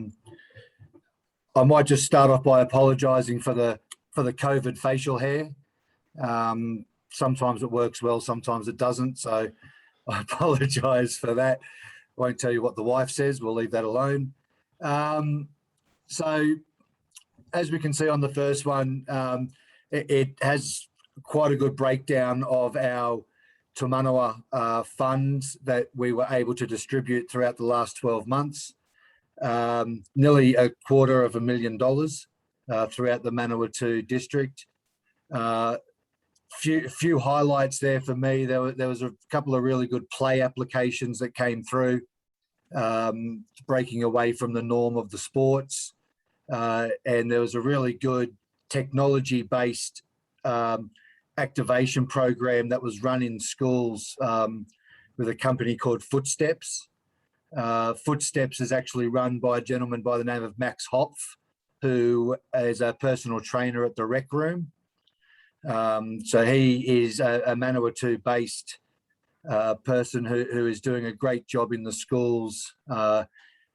S16: might just start off by apologising for the COVID facial hair. Sometimes it works well, sometimes it doesn't. So I apologise for that. Won't tell you what the wife says. We'll leave that alone. So as we can see on the first one, it has quite a good breakdown of our Te Manawa funds that we were able to distribute throughout the last 12 months. Nearly $250,000 throughout the Manawatu District. Few highlights there for me. There was a couple of really good play applications that came through, breaking away from the norm of the sports. And there was a really good technology-based activation program that was run in schools with a company called Footsteps. Footsteps is actually run by a gentleman by the name of Max Hopf, who is a personal trainer at the Rec Room. So he is a Manawatu-based person who is doing a great job in the schools,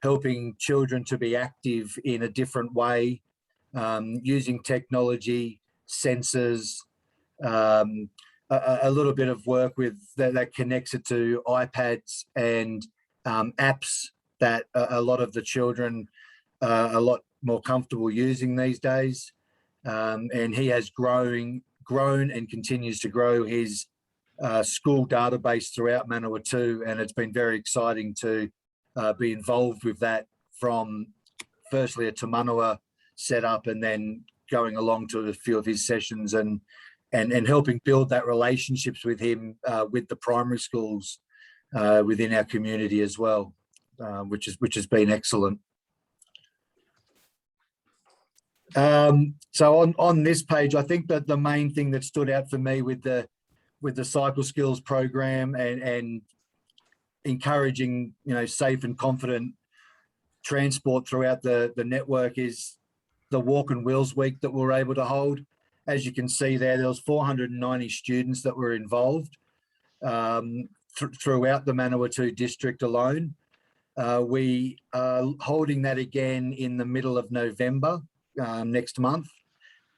S16: helping children to be active in a different way, using technology, sensors, a little bit of work with that connects it to iPads and apps that a lot of the children are a lot more comfortable using these days. And he has grown and continues to grow his school database throughout Manawatu, and it's been very exciting to be involved with that from firstly a Te Manawa setup and then going along to a few of his sessions and helping build that relationships with him with the primary schools within our community as well, which has been excellent. So on this page, I think that the main thing that stood out for me with the cycle skills program and encouraging, safe and confident transport throughout the network is the Walk and Wheels Week that we were able to hold. As you can see there was 490 students that were involved throughout the Manawatu district alone. We are holding that again in the middle of November next month,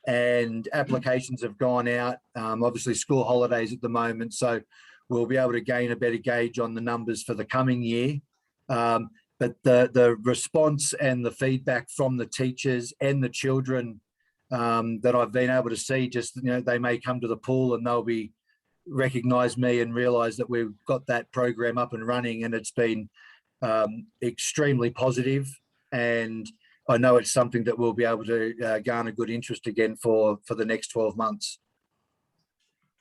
S16: and applications have gone out. Obviously school holidays at the moment, so we'll be able to gain a better gauge on the numbers for the coming year. But the response and the feedback from the teachers and the children that I've been able to see, just, they may come to the pool and they'll be recognise me and realise that we've got that program up and running, and it's been extremely positive, and I know it's something that we'll be able to garner good interest again for the next 12 months.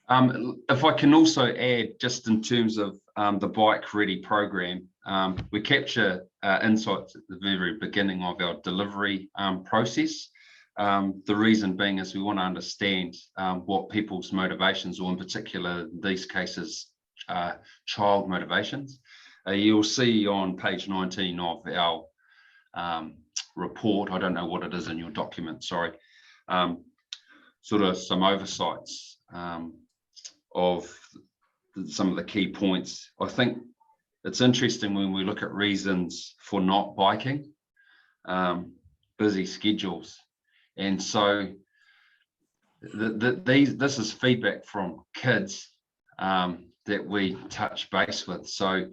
S15: If I can also add, just in terms of the Bike Ready program, we capture insights at the very beginning of our delivery process. The reason being is we want to understand what people's motivations, or in particular in these cases, child motivations. You'll see on page 19 of our report, I don't know what it is in your document, sorry, sort of some oversights of some of the key points. I think it's interesting when we look at reasons for not biking, busy schedules. And so this is feedback from kids that we touch base with. So,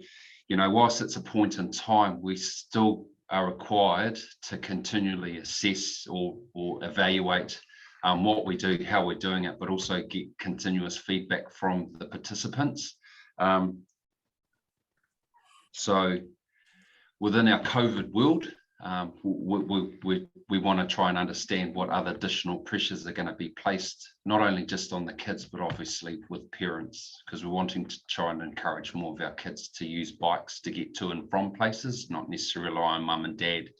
S15: whilst it's a point in time, we still are required to continually assess or evaluate what we do, how we're doing it, but also get continuous feedback from the participants. So within our COVID world, we want to try and understand what other additional pressures are going to be placed, not only just on the kids, but obviously with parents, because we're wanting to try and encourage more of our kids to use bikes to get to and from places, not necessarily rely on mum and dad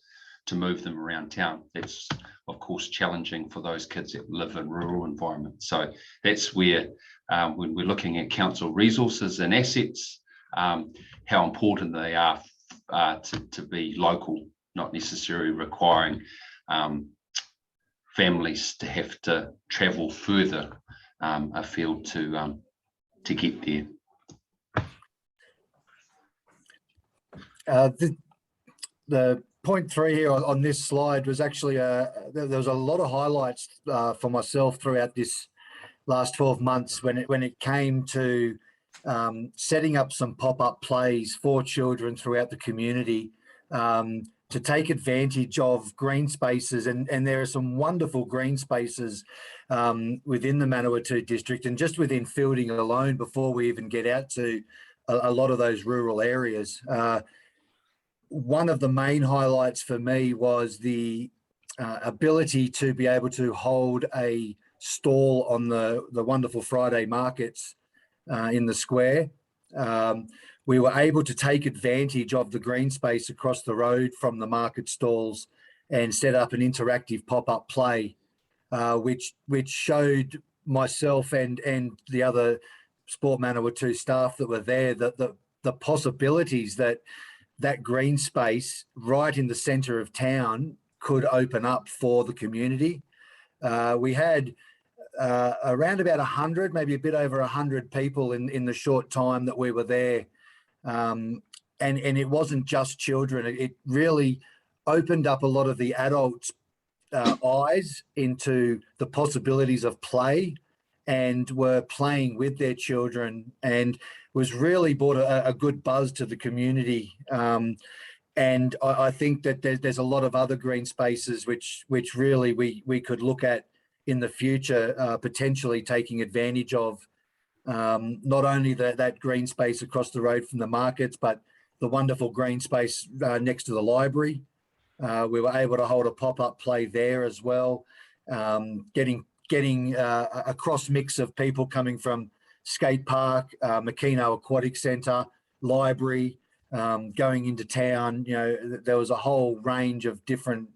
S15: to move them around town. That's, of course, challenging for those kids that live in rural environments. So that's where, when we're looking at council resources and assets, how important they are to be local, not necessarily requiring families to have to travel further afield to get there.
S16: The point 3 here on this slide was actually there was a lot of highlights for myself throughout this last 12 months when it came to setting up some pop-up plays for children throughout the community to take advantage of green spaces, and there are some wonderful green spaces within the Manawatu district and just within Fielding alone before we even get out to a lot of those rural areas. One of the main highlights for me was the ability to be able to hold a stall on the wonderful Friday markets in the square. We were able to take advantage of the green space across the road from the market stalls and set up an interactive pop-up play, which showed myself and the other Sport Manawatu staff that were there that the possibilities that green space right in the centre of town could open up for the community. We had around about 100, maybe a bit over 100 people in the short time that we were there. And it wasn't just children. It really opened up a lot of the adults' eyes into the possibilities of play and were playing with their children, and was really brought a good buzz to the community. And I think that there's a lot of other green spaces which really we could look at in the future, potentially taking advantage of. Not only that green space across the road from the markets, but the wonderful green space next to the library. We were able to hold a pop-up play there as well, getting a cross mix of people coming from skate park, Makino Aquatic Centre, library, going into town. You know, there was a whole range of different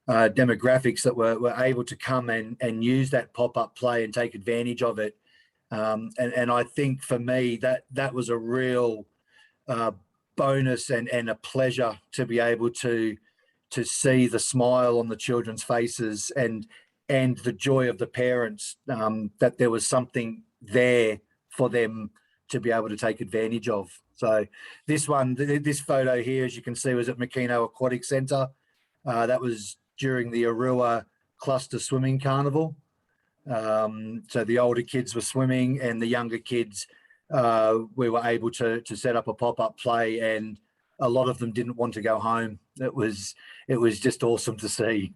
S16: demographics that were able to come and use that pop-up play and take advantage of it. And I think for me that was a real bonus and a pleasure to be able to see the smile on the children's faces and the joy of the parents, that there was something there for them to be able to take advantage of. So this photo here, as you can see, was at Makino Aquatic Centre. That was during the Arua Cluster Swimming Carnival. So the older kids were swimming, and the younger kids, we were able to set up a pop-up play, and a lot of them didn't want to go home. It was just awesome to see.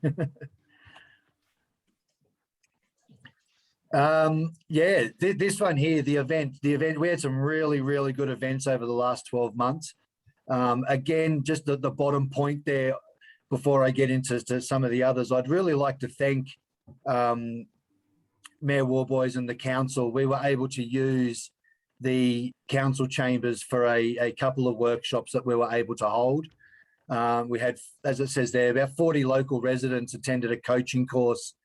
S16: Yeah, this one here, the event, we had some really good events over the last 12 months. Again, just the bottom point there, before I get into some of the others, I'd really like to thank Mayor Warboys and the council. We were able to use the council chambers for a couple of workshops that we were able to hold. We had, as it says there, about 40 local residents attended a coaching course,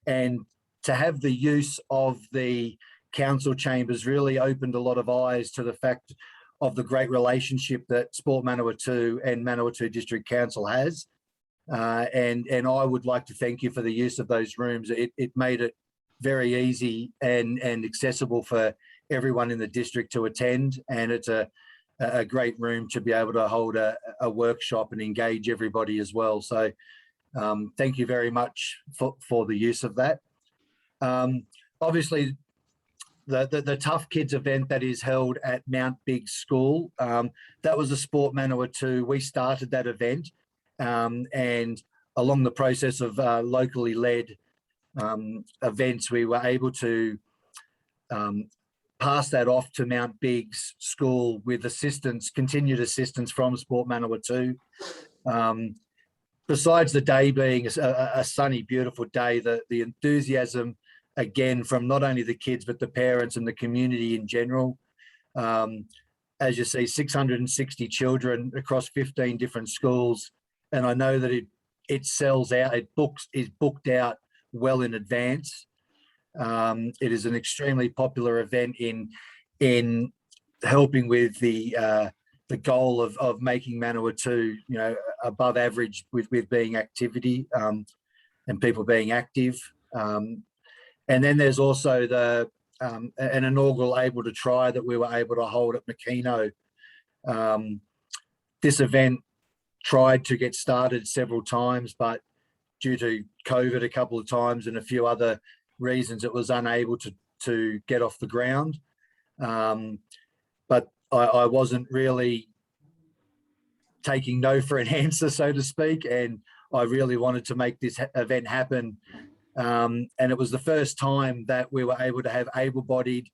S16: and to have the use of the council chambers really opened a lot of eyes to the fact of the great relationship that Sport Manawatu and Manawatu District Council has. And I would like to thank you for the use of those rooms. It made it very easy and accessible for everyone in the district to attend, and it's a great room to be able to hold a workshop and engage everybody as well. So thank you very much for the use of that. Obviously, the Tough Kids event that is held at Mount Biggs School, that was a Sport Manawatu. We started that event, and along the process of locally led events, we were able to pass that off to Mount Biggs School with continued assistance from Sport Manawatu. Besides the day being a sunny, beautiful day, the enthusiasm, again, from not only the kids, but the parents and the community in general. As you see, 660 children across 15 different schools. And I know that it sells out, is booked out well in advance. It is an extremely popular event in helping with the goal of making Manawatu, you know, above average with being activity and people being active. And then there's also an inaugural Able to Try that we were able to hold at Makino. This event tried to get started several times, but due to COVID a couple of times and a few other reasons, it was unable to get off the ground. But I wasn't really taking no for an answer, so to speak, and I really wanted to make this event happen. And it was the first time that we were able to have able-bodied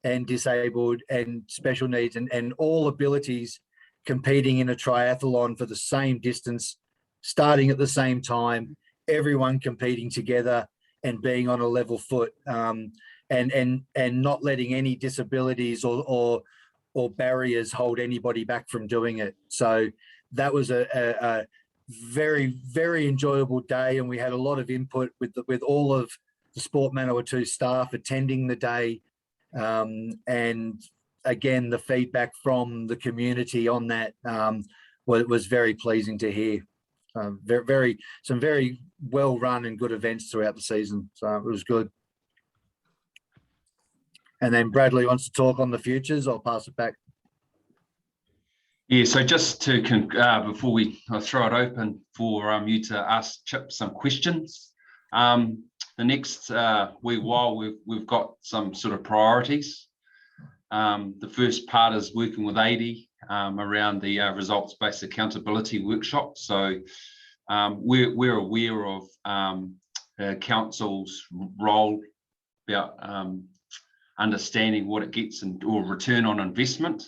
S16: and disabled and special needs and all abilities competing in a triathlon for the same distance, starting at the same time, everyone competing together and being on a level foot, and not letting any disabilities or barriers hold anybody back from doing it. So that was a very, very enjoyable day, and we had a lot of input with all of the Sport Manawatu staff attending the day, and again, the feedback from the community on that was very pleasing to hear. Some very well run and good events throughout the season, so it was good. And then Bradley wants to talk on the futures. I'll pass it back.
S15: Yeah, so just to before I throw it open for you to ask Chip some questions. the next wee while, we've got some sort of priorities. The first part is working with 80 around the results-based accountability workshop. So we're aware of council's role about understanding what it gets or return on investment.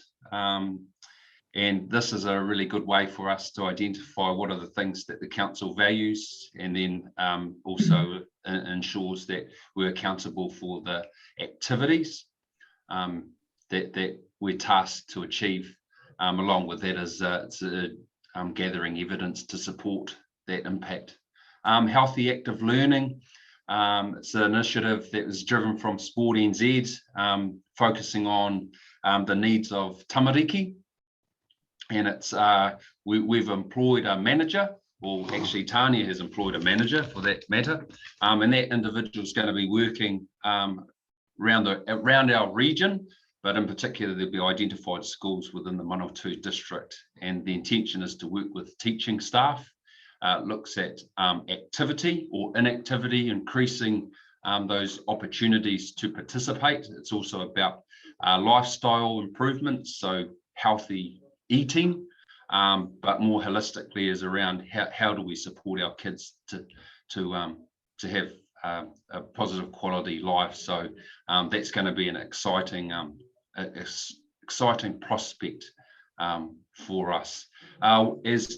S15: And this is a really good way for us to identify what are the things that the council values, and then also ensures that we're accountable for the activities that we're tasked to achieve. Along with that is gathering evidence to support that impact. Healthy active learning. It's an initiative that was driven from Sport NZ, focusing on the needs of tamariki. And it's we've employed a manager, or actually Tanya has employed a manager for that matter, and that individual is going to be working around our region, but in particular there'll be identified schools within the Manawatu District, and the intention is to work with teaching staff. Looks at activity or inactivity, increasing those opportunities to participate. It's also about lifestyle improvements, so healthy eating, but more holistically is around how do we support our kids to have a positive quality life. So that's going to be an exciting prospect for us. As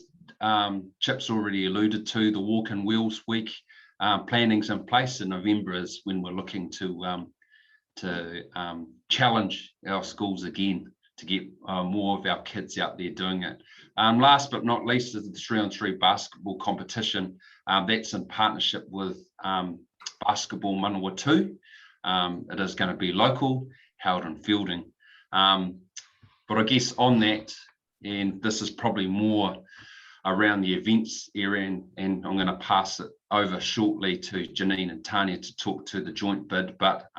S15: Chip's already alluded to, the Walk in Wheels Week planning's in place. In November is when we're looking to challenge our schools again to get more of our kids out there doing it. Last but not least is the 3-on-3 basketball competition. That's in partnership with Basketball Manawatu. It is going to be local, held in Fielding. But I guess on that, and this is probably more around the events area, and I'm going to pass it over shortly to Janine and Tanya to talk to the joint bid, but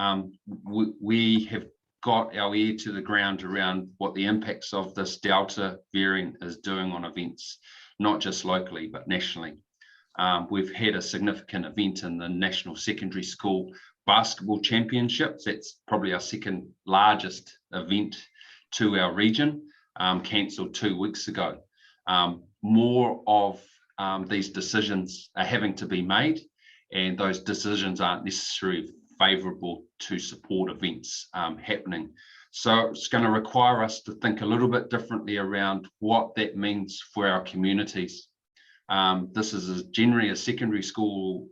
S15: we have got our ear to the ground around what the impacts of this Delta variant is doing on events, not just locally, but nationally. We've had a significant event in the National Secondary School Basketball Championships. That's probably our second largest event to our region, cancelled 2 weeks ago. More of these decisions are having to be made, and those decisions aren't necessarily favourable to support events happening. So it's going to require us to think a little bit differently around what that means for our communities. This is generally a secondary school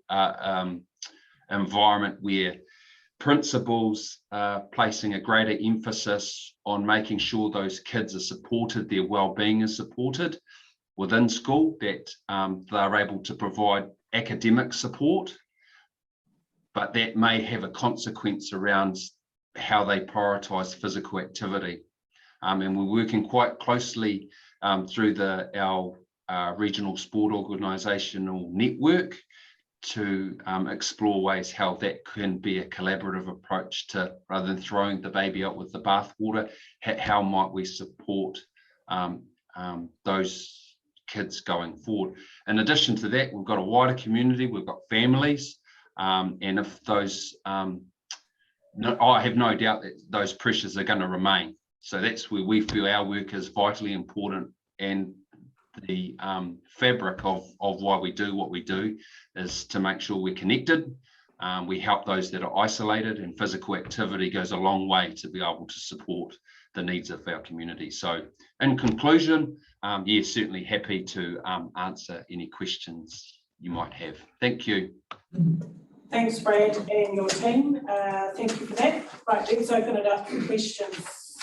S15: environment where principals are placing a greater emphasis on making sure those kids are supported, their well-being is supported within school, that they're able to provide academic support, but that may have a consequence around how they prioritise physical activity. And we're working quite closely through our regional sport organisational network to explore ways how that can be a collaborative approach to, rather than throwing the baby out with the bathwater, how might we support those kids going forward. In addition to that, we've got a wider community, we've got families, and if those, I have no doubt that those pressures are going to remain. So that's where we feel our work is vitally important, and the fabric of why we do what we do is to make sure we're connected. We help those that are isolated, and physical activity goes a long way to be able to support the needs of our community. So in conclusion, yes, certainly happy to answer any questions you might have. Thank you.
S1: Thanks, Brad, and your team. Thank you for that. Right, let's open it up for questions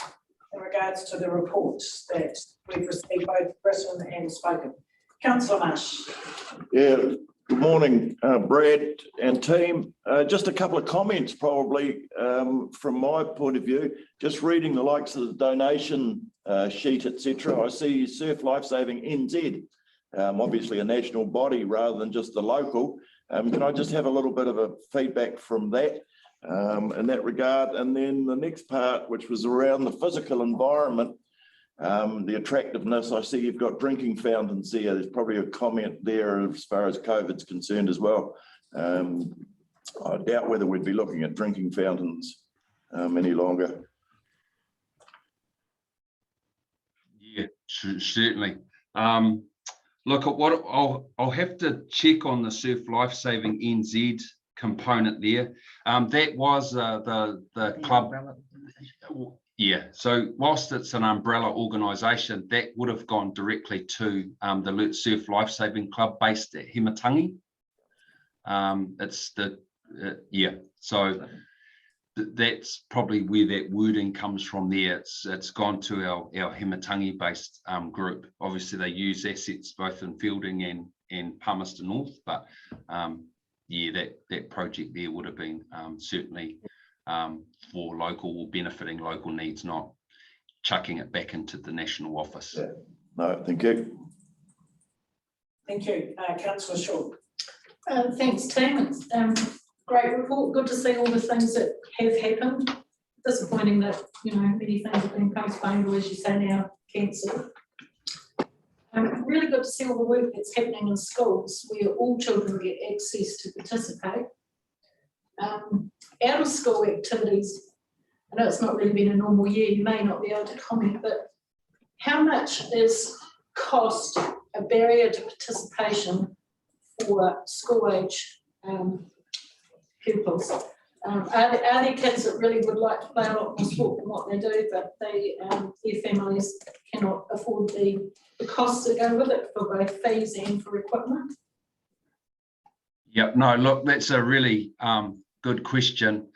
S1: in regards to the reports that we've received, both written and spoken. Councillor Marsh.
S13: Yeah, good morning, Brad and team. Just a couple of comments probably from my point of view. Just reading the likes of the donation sheet, etc. I see Surf Lifesaving NZ, obviously a national body rather than just the local. Can I just have a little bit of a feedback from that in that regard? And then the next part, which was around the physical environment, the attractiveness. I see you've got drinking fountains there. There's probably a comment there as far as COVID's concerned as well. I doubt whether we'd be looking at drinking fountains any longer.
S15: Yeah, certainly. Look at what I'll have to check on the Surf Lifesaving NZ component there. That was the club. Yeah, so whilst it's an umbrella organisation, that would have gone directly to the Surf Lifesaving Club based at Himatangi. It's the so that's probably where that wording comes from there. It's gone to our Himatangi based group. Obviously they use assets both in Fielding and Palmerston North, but yeah, that project there would have been certainly for local or benefiting local needs, not chucking it back into the national office.
S13: Yeah. No, thank you.
S1: Thank you. Councillor Shaw.
S10: Thanks, team. It's great report. Good to see all the things that have happened. Disappointing that, you know, many things have been postponed, or as you say now, cancelled. Really good to see all the work that's happening in schools where all children get access to participate. Out of school activities, I know it's not really been a normal year, you may not be able to comment, but how much is cost a barrier to participation for school age pupils? Are there kids that really would like to play a lot more sport than what they do, but their families cannot afford the costs that go with it for both fees and for equipment?
S15: Yep, no, look, that's a really good question.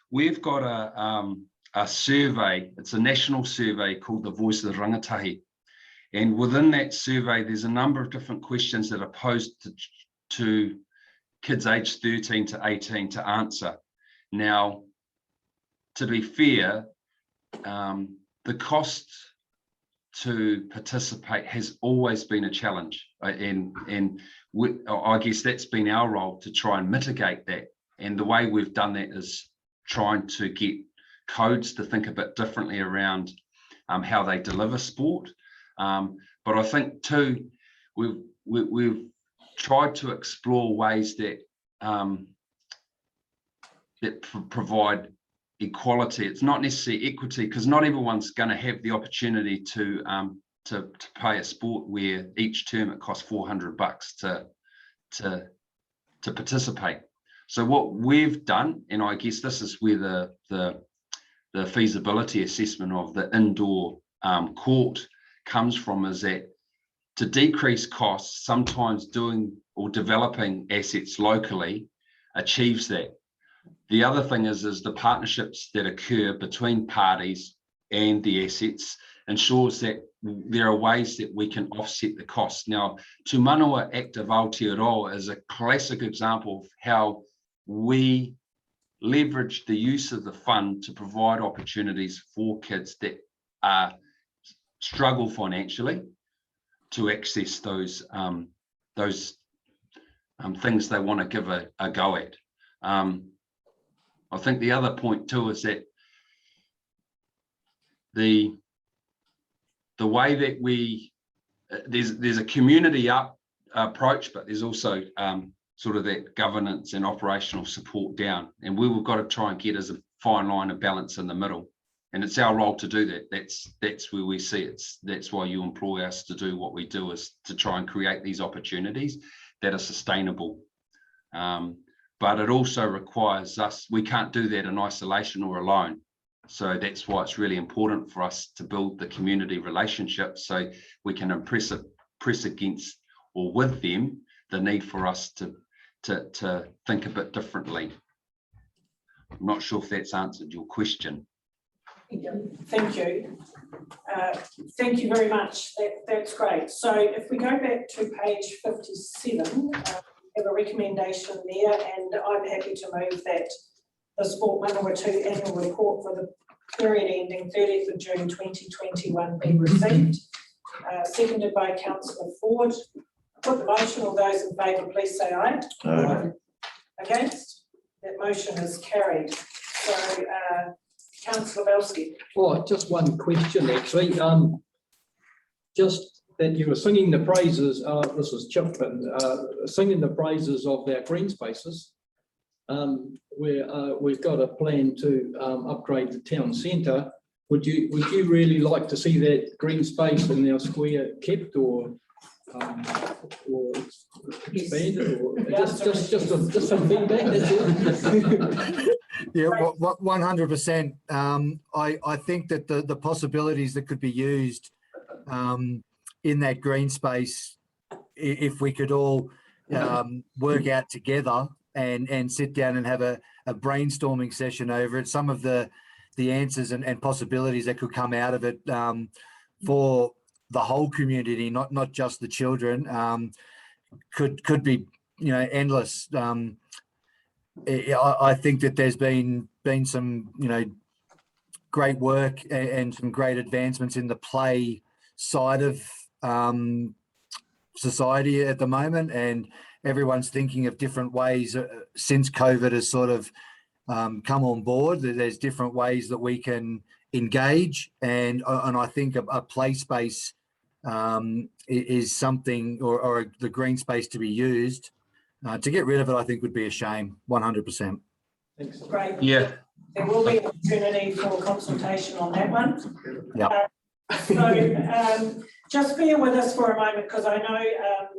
S15: We've got a survey, it's a national survey called the Voice of the Rangatahi. And within that survey, there's a number of different questions that are posed to kids aged 13 to 18 to answer. Now, to be fair, the cost to participate has always been a challenge. And I guess that's been our role to try and mitigate that. And the way we've done that is trying to get codes to think a bit differently around how they deliver sport. But I think too, we've tried to explore ways that provide equality. It's not necessarily equity, because not everyone's going to have the opportunity to pay a sport where each term it costs $400 to participate. So what we've done, and I guess this is where the feasibility assessment of the indoor court comes from, is that to decrease costs, sometimes doing or developing assets locally achieves that. The other thing is the partnerships that occur between parties and the assets ensures that there are ways that we can offset the costs. Now, Te Manawa Active Aotearoa is a classic example of how we leverage the use of the fund to provide opportunities for kids that struggle financially to access those things they want to give a go at. I think the other point too is that the way that there's a community approach, but there's also sort of that governance and operational support down, and we've got to try and get as a fine line of balance in the middle, and it's our role to do that. That's where we see it. That's why you employ us to do what we do, is to try and create these opportunities that are sustainable. But it also requires us, we can't do that in isolation or alone. So that's why it's really important for us to build the community relationships so we can press against or with them the need for us to think a bit differently. I'm not sure if that's answered your question.
S1: Thank you. Thank you very much. That's great. So if we go back to page 57, we have a recommendation there, and I'm happy to move that the Sport Manawatu annual report for the period ending 30th of June 2021 be received. Seconded by Councillor Ford. Put the motion. All those in favour, please say aye.
S13: Aye.
S1: Against? That motion is carried. So, Councillor Belsky.
S3: Oh, just one question actually. Just that you were singing the praises, this is Chip, singing the praises of our green spaces. where we've got a plan to upgrade the town centre. Would you really like to see that green space in our square kept or expanded, or just some feedback? That's all.
S16: Yeah, 100%. I think that the possibilities that could be used in that green space, if we could all work out together and sit down and have a brainstorming session over it, some of the answers and possibilities that could come out of it for the whole community, not just the children, could be, you know, endless. I think that there's been some, you know, great work and some great advancements in the play side of society at the moment, and everyone's thinking of different ways since COVID has sort of come on board. There's different ways that we can engage, and I think a play space is something, or the green space to be used. To get rid of it, I think would be a shame. 100%.
S3: Thanks.
S1: Great.
S15: Yeah.
S1: There will be an opportunity for consultation on that one.
S16: Yeah.
S1: So just bear with us for a moment, because I know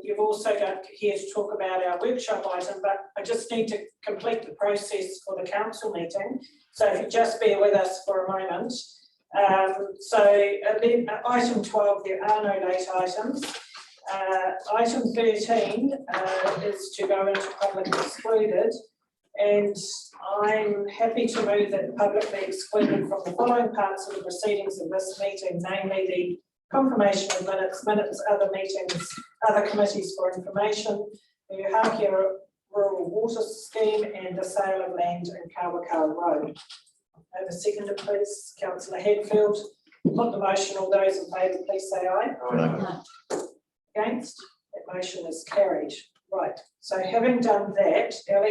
S1: you've also got here to talk about our workshop item, but I just need to complete the process for the council meeting. So if you just bear with us for a moment. Item 12, there are no late items. Item 13 is to go into public excluded, and I'm happy to move that the public be excluded from the following parts of the proceedings of this meeting, namely the confirmation of minutes, other meetings, other committees for information, the Hākia Rural Water Scheme, and the sale of land in Kawakawa Road. Over seconded, please, Councillor Hadfield. Put the motion. All those in favour, please say aye.
S13: Aye.
S1: Against? That motion is carried. Right. So having done that, Ellie,